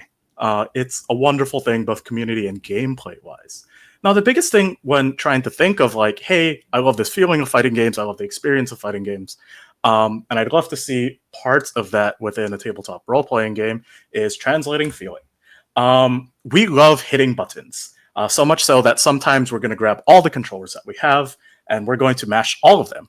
S5: It's a wonderful thing, both community and gameplay wise. Now, the biggest thing when trying to think of like, hey, I love this feeling of fighting games, I love the experience of fighting games, and I'd love to see parts of that within a tabletop role-playing game, is translating feeling. We love hitting buttons, so much so that sometimes we're going to grab all the controllers that we have, and we're going to mash all of them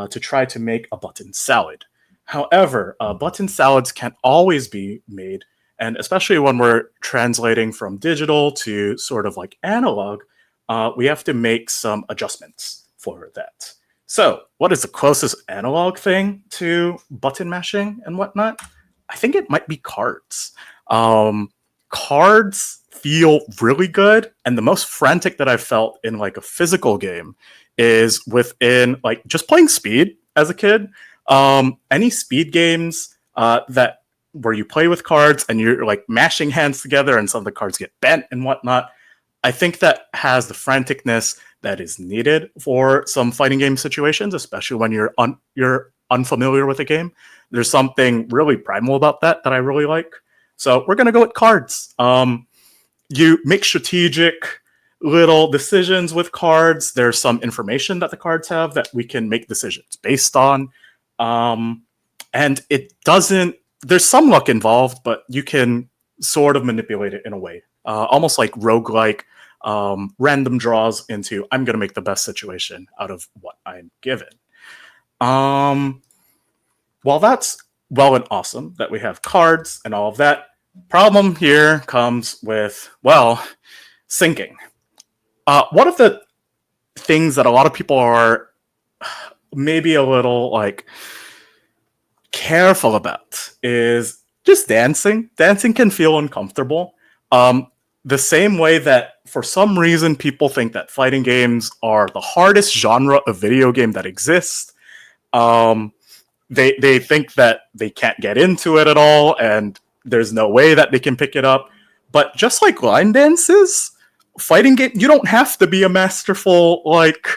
S5: to try to make a button salad. However, button salads can't always be made, and especially when we're translating from digital to sort of like analog, we have to make some adjustments for that. So, what is the closest analog thing to button mashing and whatnot? I think it might be cards. Cards feel really good, and the most frantic that I've felt in like a physical game is within like just playing Speed as a kid. Any Speed games that where you play with cards and you're like mashing hands together and some of the cards get bent and whatnot, I think that has the franticness that is needed for some fighting game situations, especially when you're unfamiliar with a game. There's something really primal about that I really like. So we're gonna go with cards. You make strategic little decisions with cards. There's some information that the cards have that we can make decisions based on. And it doesn't, there's some luck involved, but you can sort of manipulate it in a way, almost like roguelike random draws into, I'm going to make the best situation out of what I'm given. While that's well and awesome that we have cards and all of that, problem here comes with, well, syncing. One of the things that a lot of people are maybe a little like careful about is just dancing. Dancing can feel uncomfortable. The same way that for some reason people think that fighting games are the hardest genre of video game that exists. they think that they can't get into it at all, and there's no way that they can pick it up. But just like line dances, fighting game, you don't have to be a masterful, like,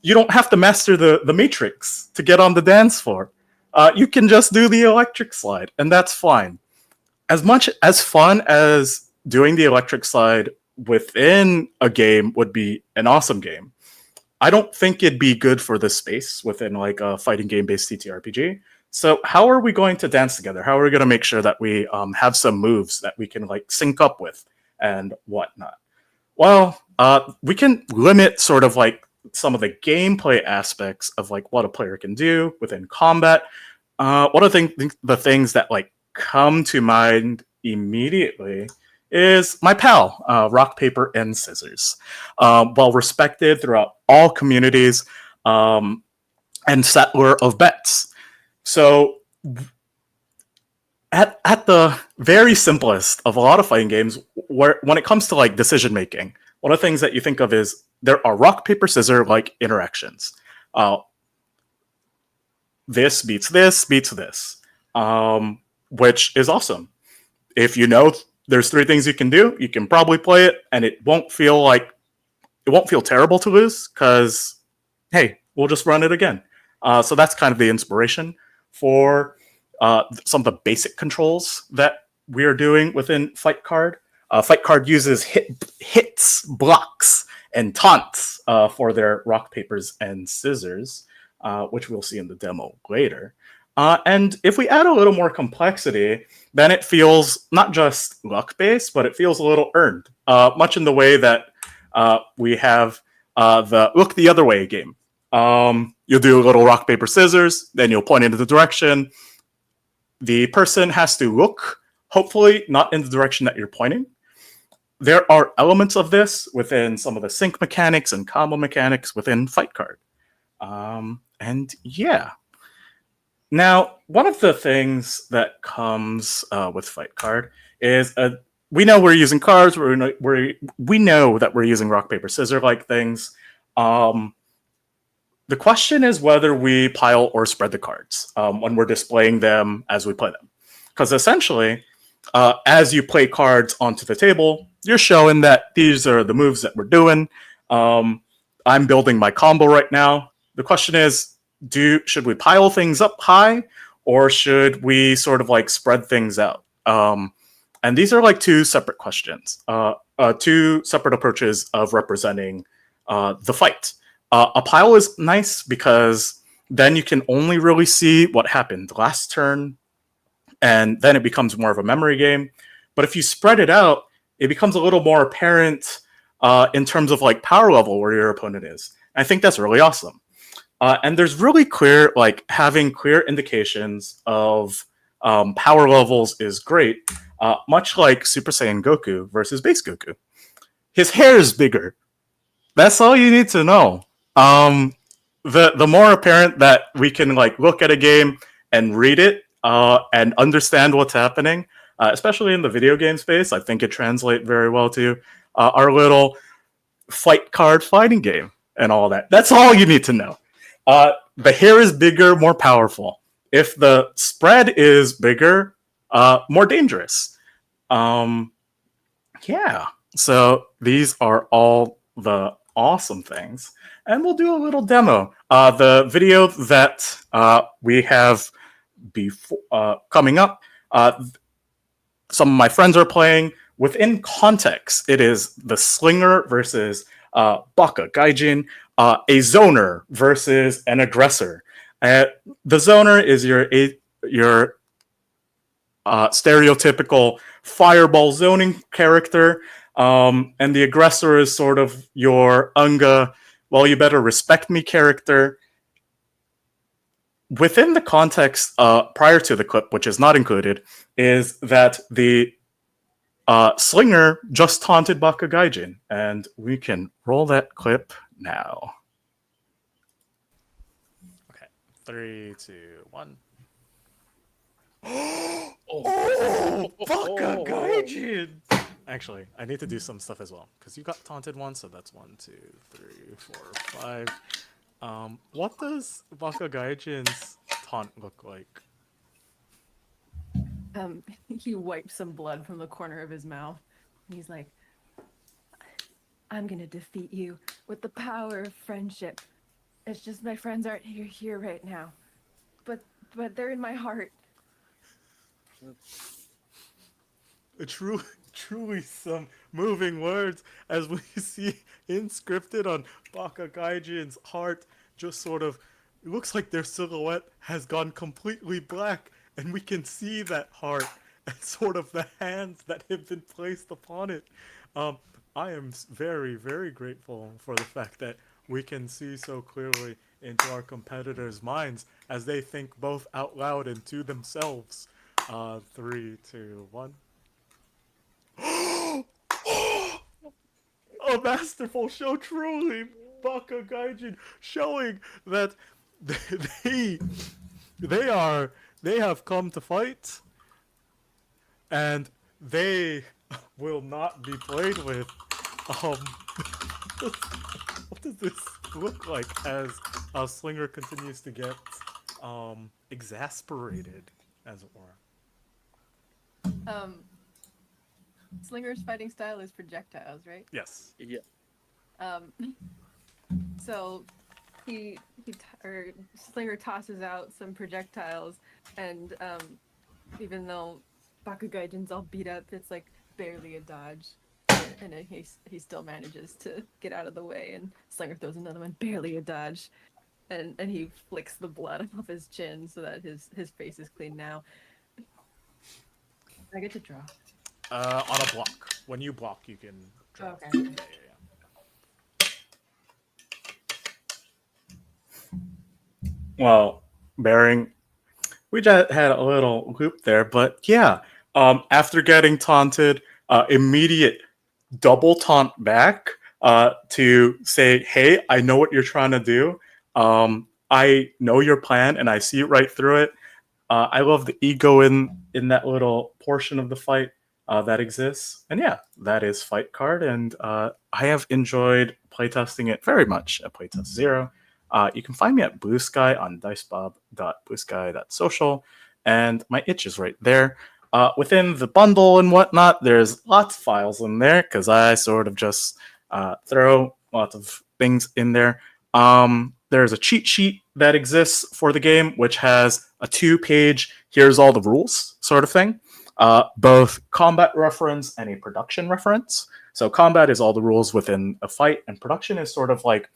S5: you don't have to master the matrix to get on the dance floor. You can just do the electric slide, and that's fine. As much as fun as doing the electric slide within a game would be an awesome game, I don't think it'd be good for the space within like a fighting game based TTRPG. So how are we going to dance together? How are we going to make sure that we have some moves that we can like sync up with and whatnot? Well, we can limit sort of like some of the gameplay aspects of like what a player can do within combat. One of the things that like come to mind immediately is my pal, rock, paper, and scissors. Well respected throughout all communities, and settler of bets. So at the very simplest of a lot of fighting games, when it comes to like decision making, one of the things that you think of is there are rock, paper, scissors like interactions. This beats this, beats this, which is awesome. If you know there's 3 things you can do, you can probably play it, and it won't feel terrible to lose because, hey, we'll just run it again. So that's kind of the inspiration for some of the basic controls that we are doing within Fight Card. Fight Card uses hits, blocks, and taunts for their rock, papers, and scissors, which we'll see in the demo later. And if we add a little more complexity, then it feels not just luck-based, but it feels a little earned, much in the way that we have the Look the Other Way game. You'll do a little rock, paper, scissors, then you'll point into the direction. The person has to look, hopefully not in the direction that you're pointing. There are elements of this within some of the sync mechanics and combo mechanics within Fight Card. And yeah. Now, one of the things that comes with Fight Card is we know we're using cards. We know that we're using rock, paper, scissors like things. The question is whether we pile or spread the cards when we're displaying them as we play them. Because essentially, as you play cards onto the table, you're showing that these are the moves that we're doing. I'm building my combo right now. The question is, should we pile things up high, or should we sort of like spread things out? And these are like 2 separate questions, 2 separate approaches of representing the fight. A pile is nice because then you can only really see what happened last turn, and then it becomes more of a memory game. But if you spread it out, it becomes a little more apparent in terms of like power level where your opponent is. And I think that's really awesome. And there's really clear, like having clear indications of power levels is great, much like Super Saiyan Goku versus Base Goku. His hair is bigger. That's all you need to know. The more apparent that we can like look at a game and read it and understand what's happening, especially in the video game space, I think it translates very well to our little Fight Card fighting game and all that. That's all you need to know. The hair is bigger, more powerful. If the spread is bigger, more dangerous. Yeah. So these are all the awesome things. And we'll do a little demo. The video that we have coming up, some of my friends are playing. Within context, it is the Slinger versus Baka Gaijin, a zoner versus an aggressor. The zoner is your stereotypical fireball zoning character, and the aggressor is sort of your Unga, well, you better respect me character. Within the context prior to the clip, which is not included, is that the Slinger just taunted Baka Gaijin, and we can roll that clip now. Okay, 3, 2, 1. Oh, Baka Gaijin! Actually, I need to do some stuff as well, because you got taunted once, so that's 1, 2, 3, 4, 5. What does Baka Gaijin's taunt look like?
S6: He wipes some blood from the corner of his mouth. And he's like, I'm gonna defeat you with the power of friendship. It's just my friends aren't here right now. But they're in my heart.
S5: Truly, truly some moving words as we see inscripted on Baka Gaijin's heart, just sort of, it looks like their silhouette has gone completely black, and we can see that heart and sort of the hands that have been placed upon it. Um, I am very, very grateful for the fact that we can see so clearly into our competitors' minds as they think both out loud and to themselves. Three, two, one. A masterful show, truly, Baka Gaijin, showing that they they are they have come to fight, and they will not be played with. Um, what does this look like as Slinger continues to get exasperated, as it were?
S6: Slinger's fighting style is projectiles, right?
S5: Yes.
S7: Yeah.
S6: Um, so Slinger tosses out some projectiles, and even though Bakugaijin's all beat up, it's like barely a dodge, and then he still manages to get out of the way. And Slinger throws another one, barely a dodge, and he flicks the blood off his chin so that his face is clean now. I get to draw.
S5: On a block. When you block, you can draw.
S6: Okay.
S5: Yeah, yeah, yeah. Well, Bearing, we just had a little loop there, but yeah. After getting taunted, immediate double taunt back to say, "Hey, I know what you're trying to do. I know your plan, and I see right through it." I love the ego in that little portion of the fight that exists, and yeah, that is Fight Card, and I have enjoyed playtesting it very much at Playtest Zero. You can find me at Blue Sky on dicebob.bluesky.social, and my itch is right there. Within the bundle and whatnot, there's lots of files in there because I sort of just throw lots of things in there. There's a cheat sheet that exists for the game, which has a 2-page, here's all the rules sort of thing. Both combat reference and a production reference. So combat is all the rules within a fight, and production is sort of like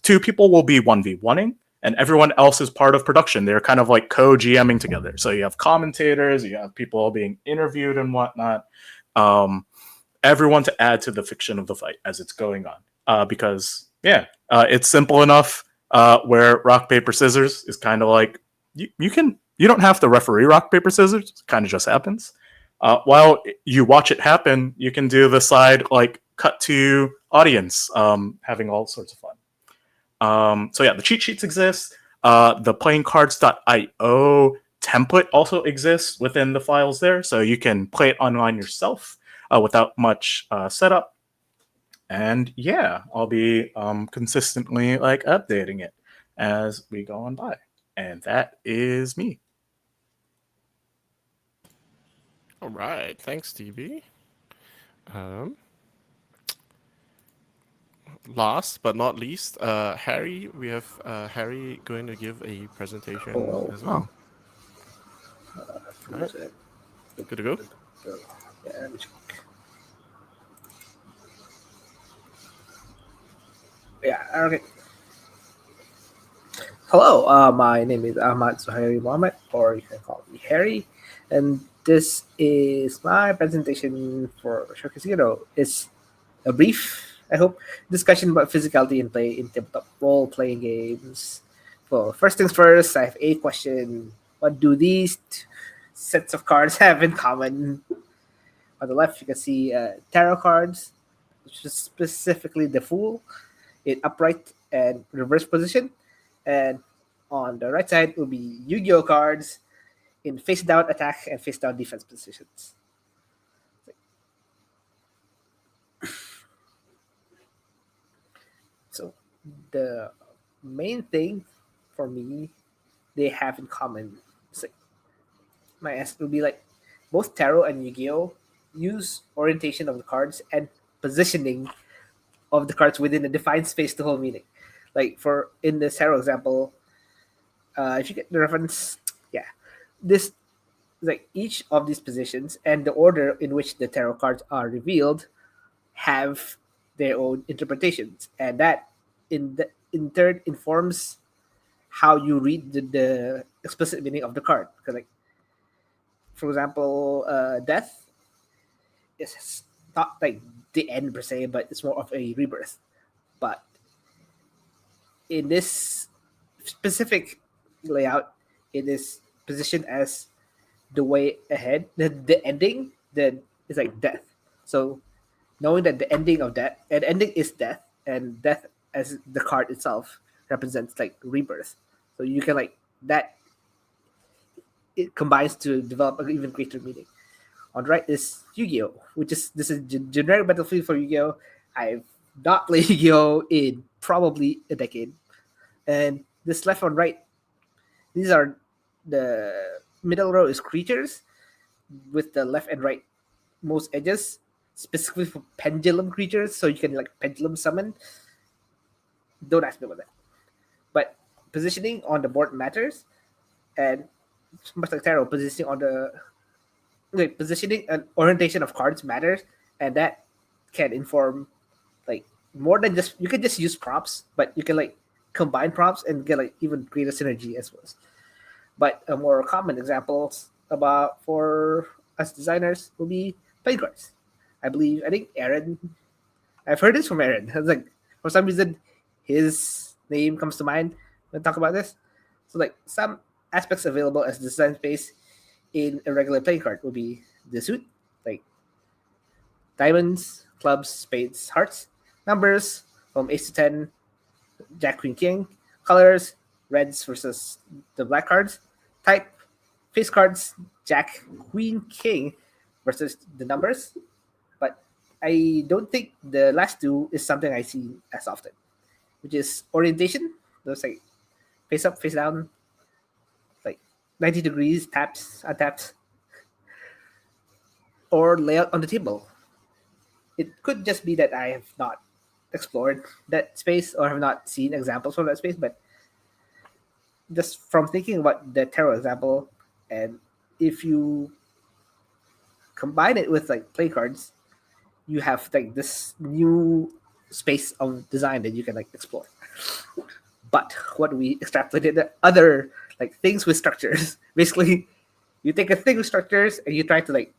S5: 2 people will be 1v1ing, and everyone else is part of production. They're kind of like co-GMing together. So you have commentators, you have people being interviewed and whatnot. Everyone to add to the fiction of the fight as it's going on. Because, yeah, it's simple enough where rock, paper, scissors is kind of like, you don't have to referee rock, paper, scissors. It kind of just happens. While you watch it happen, you can do the side, like, cut to audience, having all sorts of fun. So yeah, the cheat sheets exist. The playingcards.io template also exists within the files there, so you can play it online yourself without much setup. And yeah, I'll be consistently like updating it as we go on by. And that is me.
S1: All right, thanks, DB. Last but not least, Harry. We have Harry going to give a presentation as well. All right. Good to go.
S7: Yeah. Yeah. Okay. Hello. My name is Zuhayri Mohammad, or you can call me Harry, and this is my presentation for Showcase Zero. It's a brief, I hope, discussion about physicality and play in tabletop role-playing games. Well, first things first, I have a question. What do these sets of cards have in common? On the left, you can see tarot cards, which is specifically the Fool, in upright and reverse position. And on the right side will be Yu-Gi-Oh cards in face-down attack and face-down defense positions. So the main thing for me they have in common. It's like, my answer would be like both tarot and Yu-Gi-Oh use orientation of the cards and positioning of the cards within a defined space to hold meaning. Like for in the tarot example, if you get the reference, yeah, this like each of these positions and the order in which the tarot cards are revealed have their own interpretations, and that in turn informs how you read the explicit meaning of the card. Because like for example, death is not like the end per se, but it's more of a rebirth. But in this specific layout, it is positioned as the way ahead. The ending then is like death. So knowing that the ending of that and ending is death, and death as the card itself represents like rebirth. So you can like that it combines to develop an even greater meaning. On the right is Yu-Gi-Oh, which is this is generic battlefield for Yu-Gi-Oh. I've not played Yu-Gi-Oh in probably a decade, and this left on right, these are the middle row is creatures with the left and right most edges specifically for pendulum creatures, so you can like pendulum summon. Don't ask me about that. But positioning on the board matters, and much like tarot, positioning on the like positioning and orientation of cards matters, and that can inform like more than just you can just use props, but you can like combine props and get like even greater synergy as well. But a more common examples about for us designers will be playing cards. I think Aaron. I've heard this from Aaron. It's like for some reason, his name comes to mind when I talk about this. So like some aspects available as design space in a regular playing card would be the suit, like diamonds, clubs, spades, hearts, numbers from ace to 10, jack, queen, king, colors, reds versus the black cards, type, face cards, jack, queen, king versus the numbers. But I don't think the last two is something I see as often, which is orientation. Those like face up, face down, like 90 degrees, taps, untaps, or layout on the table. It could just be that I have not explored that space or have not seen examples from that space, but just from thinking about the tarot example, and if you combine it with like play cards, you have like this new space of design that you can like explore. But what we extrapolated the other like things with structures. Basically, you take a thing with structures and you try to like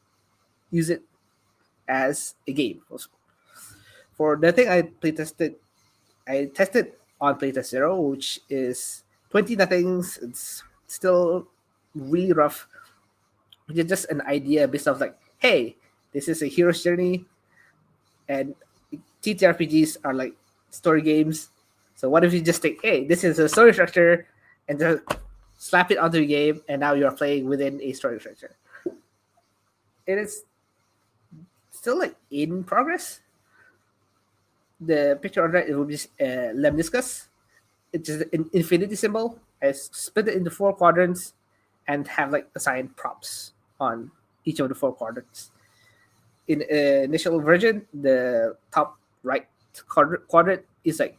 S7: use it as a game. For the thing I tested on Playtest Zero, which is 20 nothings. It's still really rough. It's just an idea based off like, hey, this is a hero's journey, and TTRPGs are like story games. So what if you just take, hey, this is a story structure, and just slap it onto a game, and now you're playing within a story structure. It is still like in progress. The picture on right it will be lemniscus. It's just an infinity symbol. I split it into 4 quadrants and have like assigned props on each of the 4 quadrants. In initial version, the top right quadrant is like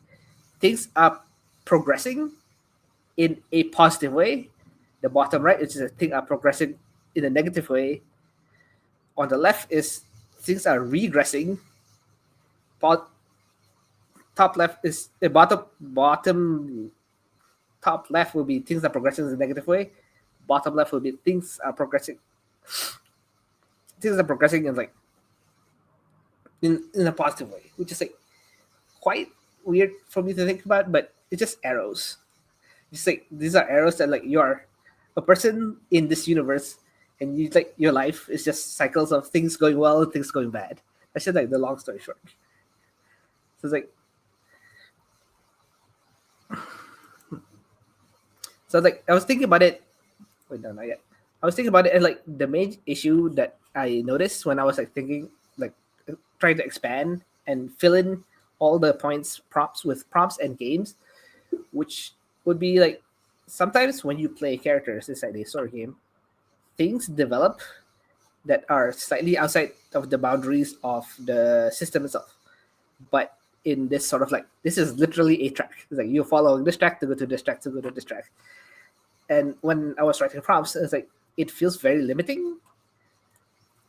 S7: things are progressing in a positive way. The bottom right is a thing are progressing in a negative way. On the left is things are regressing. Top left is the bottom top left will be things are progressing in a negative way. Bottom left will be things are progressing. Things are progressing in like in a positive way, which is like quite weird for me to think about, but it's just arrows. Just like these are arrows that like you are a person in this universe, and you like your life is just cycles of things going well and things going bad. That's just like the long story short. So it's like I was thinking about it. Wait, no, not yet. I was thinking about it, and like the main issue that I noticed when I was like thinking, like trying to expand and fill in all the points prompts with prompts and games, which would be like sometimes when you play characters inside a story game, things develop that are slightly outside of the boundaries of the system itself. But in this sort of like, this is literally a track. It's like you're following this track to go to this track to go to this track. And when I was writing prompts, it's like it feels very limiting,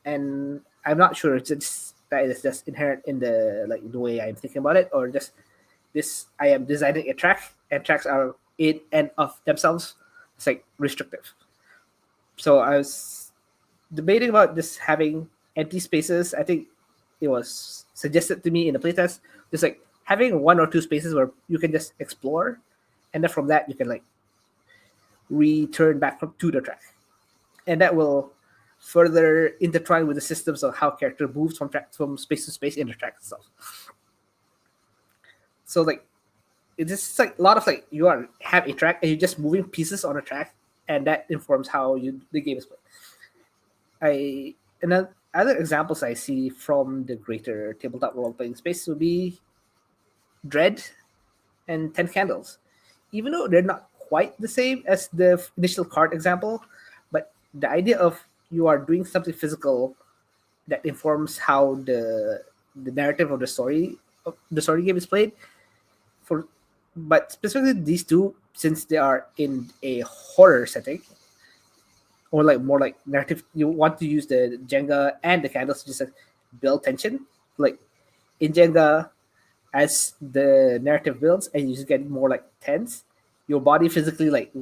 S7: and I'm not sure it's just that it's just inherent in the like the way I'm thinking about it, or just this I am designing a track and tracks are in and of themselves. It's like restrictive. So I was debating about just having empty spaces. I think it was suggested to me in the playtest, just like having one or two spaces where you can just explore, and then from that you can like return back to the track, and that will further intertwine with the systems of how character moves from space to space in the track itself. So like it's just like a lot of like you are have a track and you're just moving pieces on a track, and that informs how the game is played. And then other examples I see from the greater tabletop role playing space would be Dread and 10 Candles. Even though they're not quite the same as the initial card example, but the idea of you are doing something physical that informs how the narrative of the story game is played. But specifically these two, since they are in a horror setting, or like more like narrative, you want to use the Jenga and the candles to just like build tension. Like in Jenga, as the narrative builds and you just get more like tense, your body physically like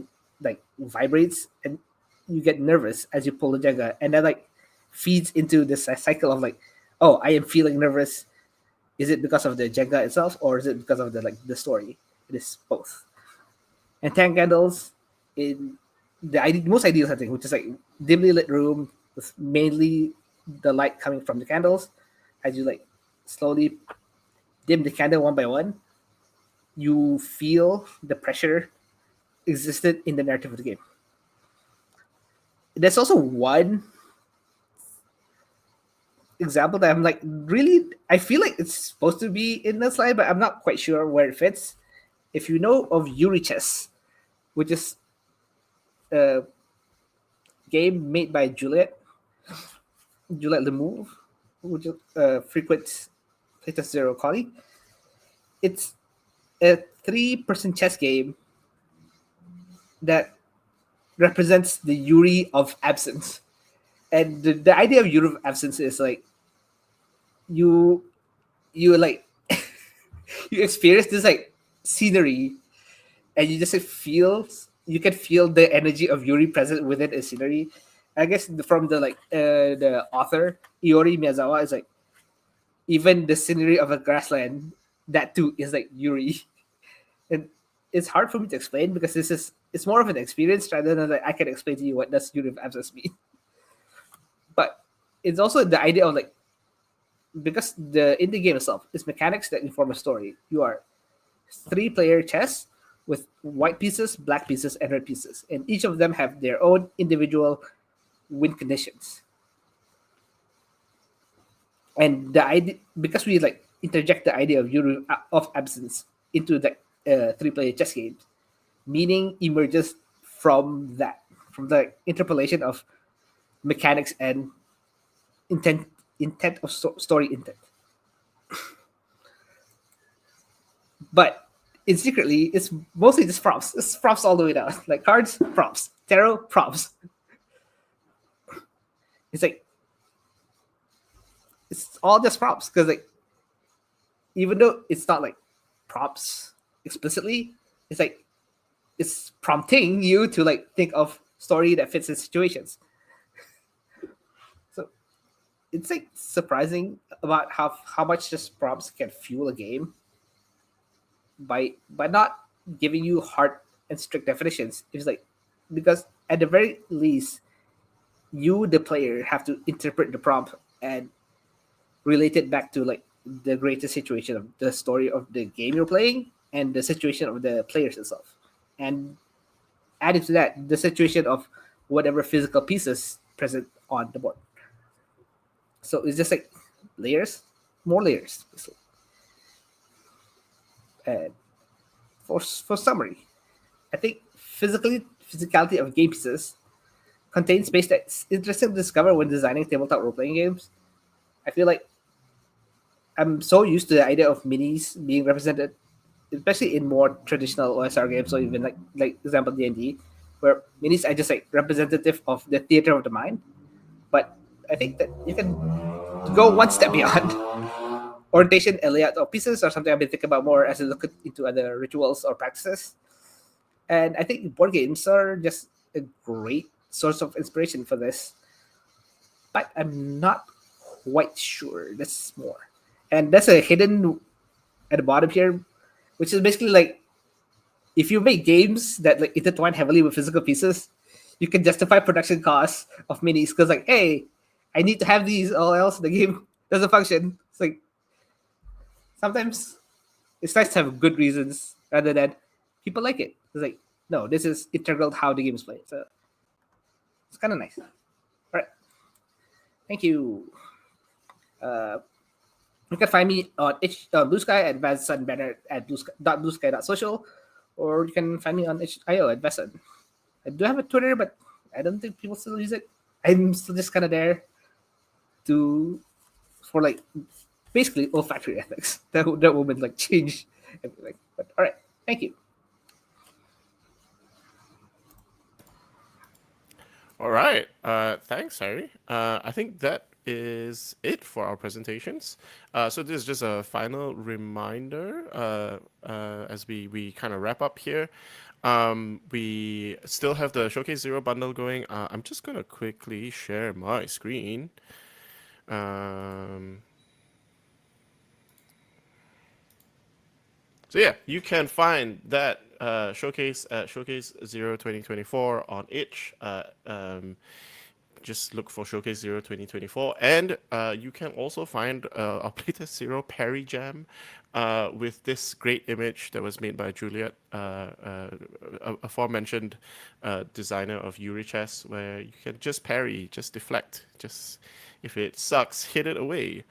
S7: vibrates and you get nervous as you pull the Jenga, and that like feeds into this cycle of like, oh, I am feeling nervous. Is it because of the Jenga itself, or is it because of the story? It is both. And 10 Candles in most ideal setting, which is like dimly lit room with mainly the light coming from the candles, as you like slowly dim the candle one by one, you feel the pressure existed in the narrative of the game. There's also one example that I'm like really, I feel like it's supposed to be in the slide, but I'm not quite sure where it fits. If you know of Yuri Chess, which is a game made by Juliet Lemove, which is a frequent Playtest Zero colleague. It's a 3-person chess game that represents the Yuri of absence. And the idea of Yuri of absence is like you like you experience this like scenery, and you just like, you can feel the energy of Yuri present within a scenery. I guess from the author Iori Miyazawa is like, even the scenery of a grassland, that too is like Yuri. And it's hard for me to explain because it's more of an experience rather than like I can explain to you what does Yuri of absence mean. But it's also the idea of like, because the indie game itself is mechanics that inform a story. You are 3-player chess with white pieces, black pieces, and red pieces, and each of them have their own individual win conditions. And the idea, because we like interject the idea of Yuri of absence into the 3-player chess games, meaning emerges from the interpolation of mechanics and intent of story intent. But in secretly, it's mostly just prompts. It's prompts all the way down. Like cards, prompts. Tarot, prompts. It's like it's all just prompts because like even though it's not like prompts explicitly, it's like it's prompting you to like think of story that fits in situations. So it's like surprising about how much just prompts can fuel a game by not giving you hard and strict definitions. It's like, because at the very least, you the player have to interpret the prompt and relate it back to like the greater situation of the story of the game you're playing and the situation of the players itself, and added to that the situation of whatever physical pieces present on the board. So it's just like layers, more layers. And for summary, I think physicality of game pieces, contains space that's interesting to discover when designing tabletop role-playing games. I feel like I'm so used to the idea of minis being represented, especially in more traditional OSR games, or even like example D&D, where minis are just like representative of the theater of the mind. But I think that you can go one step beyond. Orientation and layout of pieces are something I've been thinking about more as I look into other rituals or practices. And I think board games are just a great source of inspiration for this. But I'm not quite sure. That's more. And that's a hidden at the bottom here, which is basically like if you make games that like intertwine heavily with physical pieces, you can justify production costs of minis because like, hey, I need to have these, or else the game doesn't function. It's like sometimes it's nice to have good reasons rather than people like it. It's like, no, this is integral to how the game is played. So it's kind of nice. All right. Thank you. You can find me on Blue Sky at Vason Banner at bluesky.social, or you can find me on itch.io at Vason. I do have a Twitter, but I don't think people still use it. I'm still just kind of there for like basically olfactory ethics. That would like change everything. But all right, thank you.
S1: All right. Thanks, Harry. I think that is it for our presentations. So this is just a final reminder as we kind of wrap up here. We still have the Showcase Zero bundle going. I'm just going to quickly share my screen. So yeah, you can find that showcase at Showcase Zero 2024 on itch. Just look for Showcase Zero 2024, and you can also find our Playtest Zero Parry Jam with this great image that was made by Juliet, aforementioned designer of Yuri Chess, where you can just parry, just deflect, just if it sucks, hit it away.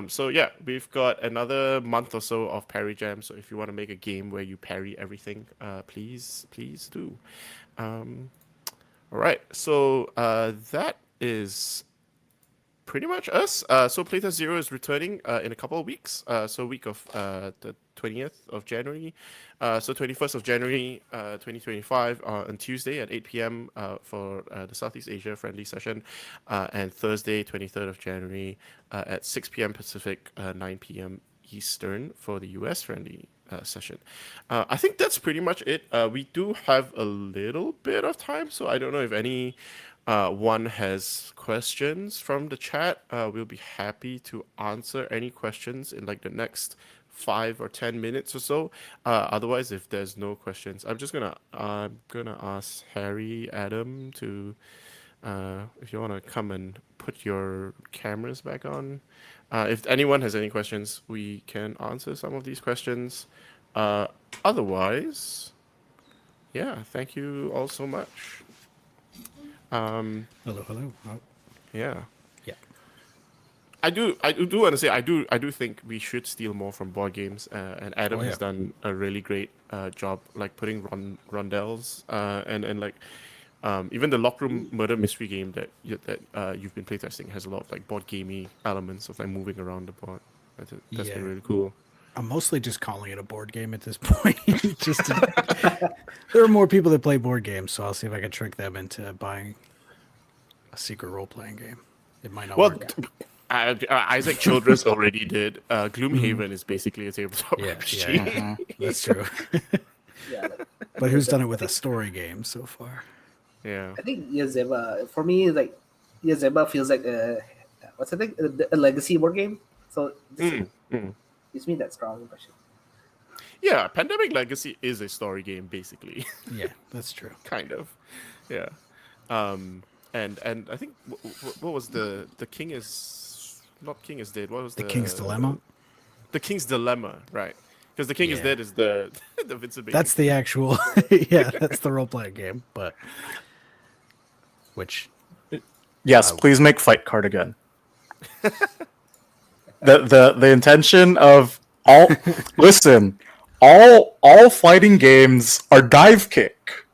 S1: So yeah, we've got another month or so of Parry Jam. So if you want to make a game where you parry everything, please do. All right, so that is pretty much us. So Playtest Zero is returning in a couple of weeks. So week of the 20th of January. So 21st of January 2025 on Tuesday at 8 p.m. For the Southeast Asia friendly session. And Thursday 23rd of January at 6 p.m. Pacific, 9 p.m. Eastern for the US friendly session. I think that's pretty much it. We do have a little bit of time, so I don't know if any one has questions from the chat. We'll be happy to answer any questions in like the next 5 or 10 minutes or so. Otherwise, if there's no questions, I'm gonna ask Harry, Adam to if you want to come and put your cameras back on. If anyone has any questions, we can answer some of these questions. Otherwise, yeah, thank you all so much.
S2: Hello. Oh,
S1: Yeah.
S2: yeah.
S1: I do want to say I do think we should steal more from board games, and Adam has done a really great job, like putting rondelles and like even the Lock Room Murder Mystery game that you've been playtesting has a lot of like board gamey elements of like moving around the board. That's been really cool.
S2: I'm mostly just calling it a board game at this point. There are more people that play board games, so I'll see if I can trick them into buying a secret role-playing game. It might not work.
S1: Isaac Childress already did. Gloomhaven is basically a tabletop RPG.
S2: Yeah. That's true.
S7: Yeah,
S2: But who's done it with a story game so far?
S1: Yeah.
S7: I think Yazeba, for me, like Yazeba feels like a legacy board game. So gives me that strong impression.
S1: Yeah, Pandemic Legacy is a story game, basically.
S2: Yeah, that's true.
S1: Kind of. Yeah. And I think what was the King is not King is Dead. What was the
S2: King's Dilemma?
S1: The King's Dilemma, right? Because the King is Dead is the Vincent Bailey.
S2: That's the actual that's the role-playing game, but which
S5: Yes, please make Fight Card again. The intention of all fighting games are dive kick.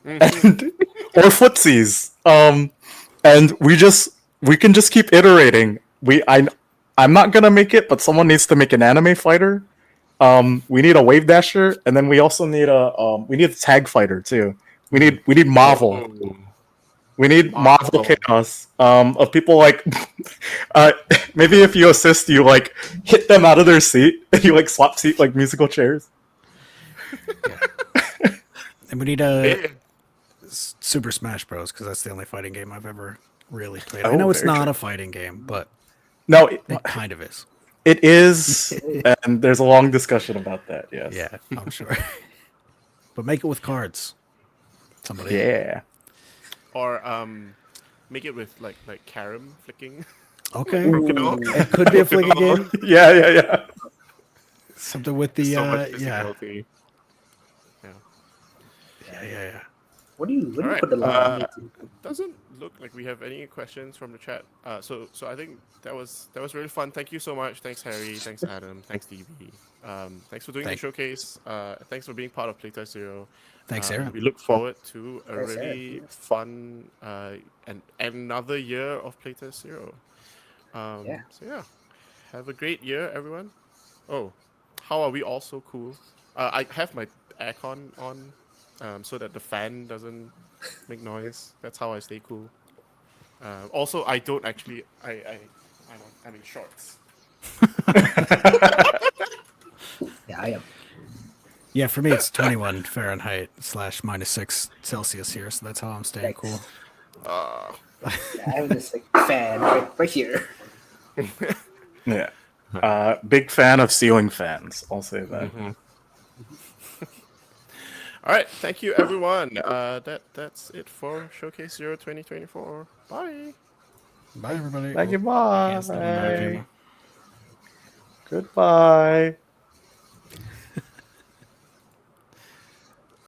S5: and or footsies. And we can just keep iterating. I'm not gonna make it, but someone needs to make an anime fighter. We need a wave dasher, and then we also need a tag fighter too. We need Marvel.
S1: Oh,
S5: We need Marvel
S1: Marvel.
S5: chaos. Of people like, maybe if you assist, you like hit them out of their seat. You like swap seat like musical chairs.
S2: And we need a
S1: Yeah.
S2: Super Smash Bros. Because that's the only fighting game I've ever really played. I know
S5: Oh,
S2: it's
S5: very
S2: not
S5: true.
S2: a fighting game, but
S5: No,
S2: it kind of is.
S5: it is, and there's a long discussion about that. Yes.
S2: Yeah, I'm sure. But make it with cards. Somebody.
S5: Yeah.
S1: Or make it with like carom flicking.
S2: Okay.
S1: Crokinole.
S2: It could be a flicking game.
S5: Yeah, yeah, yeah.
S2: Something with the
S1: So much
S2: yeah.
S1: physicality.
S2: Yeah.
S7: What do you
S1: Alright,
S7: put the line into?
S1: Doesn't look like we have any questions from the chat. So I think that was really fun. Thank you so much. Thanks Harry. Thanks Adam. Thanks DB. Thanks for doing the showcase. Thanks for being part of Playtest Zero.
S2: Thanks, Aaron.
S1: We look forward to a
S7: Thanks,
S1: really
S7: Aaron.
S1: fun and another year of Playtest Zero.
S7: Yeah.
S1: So yeah, have a great year, everyone. Oh, how are we all so cool? I have my aircon on, so that the fan doesn't make noise. That's how I stay cool. Also, I don't actually. I'm in shorts.
S7: Yeah, I am.
S2: Yeah, for me it's 21 Fahrenheit / -6 Celsius here, so that's how I'm staying
S7: Yikes.
S2: cool.
S7: Yeah, I have this like fan right here.
S5: Yeah. Big fan of ceiling fans. I'll say that.
S1: All right, thank you, everyone. That's it for Showcase Zero 2024. Bye.
S2: Bye everybody.
S5: Thank you.
S2: Oh,
S5: Bye.
S2: can't stand on that camera.
S5: Goodbye.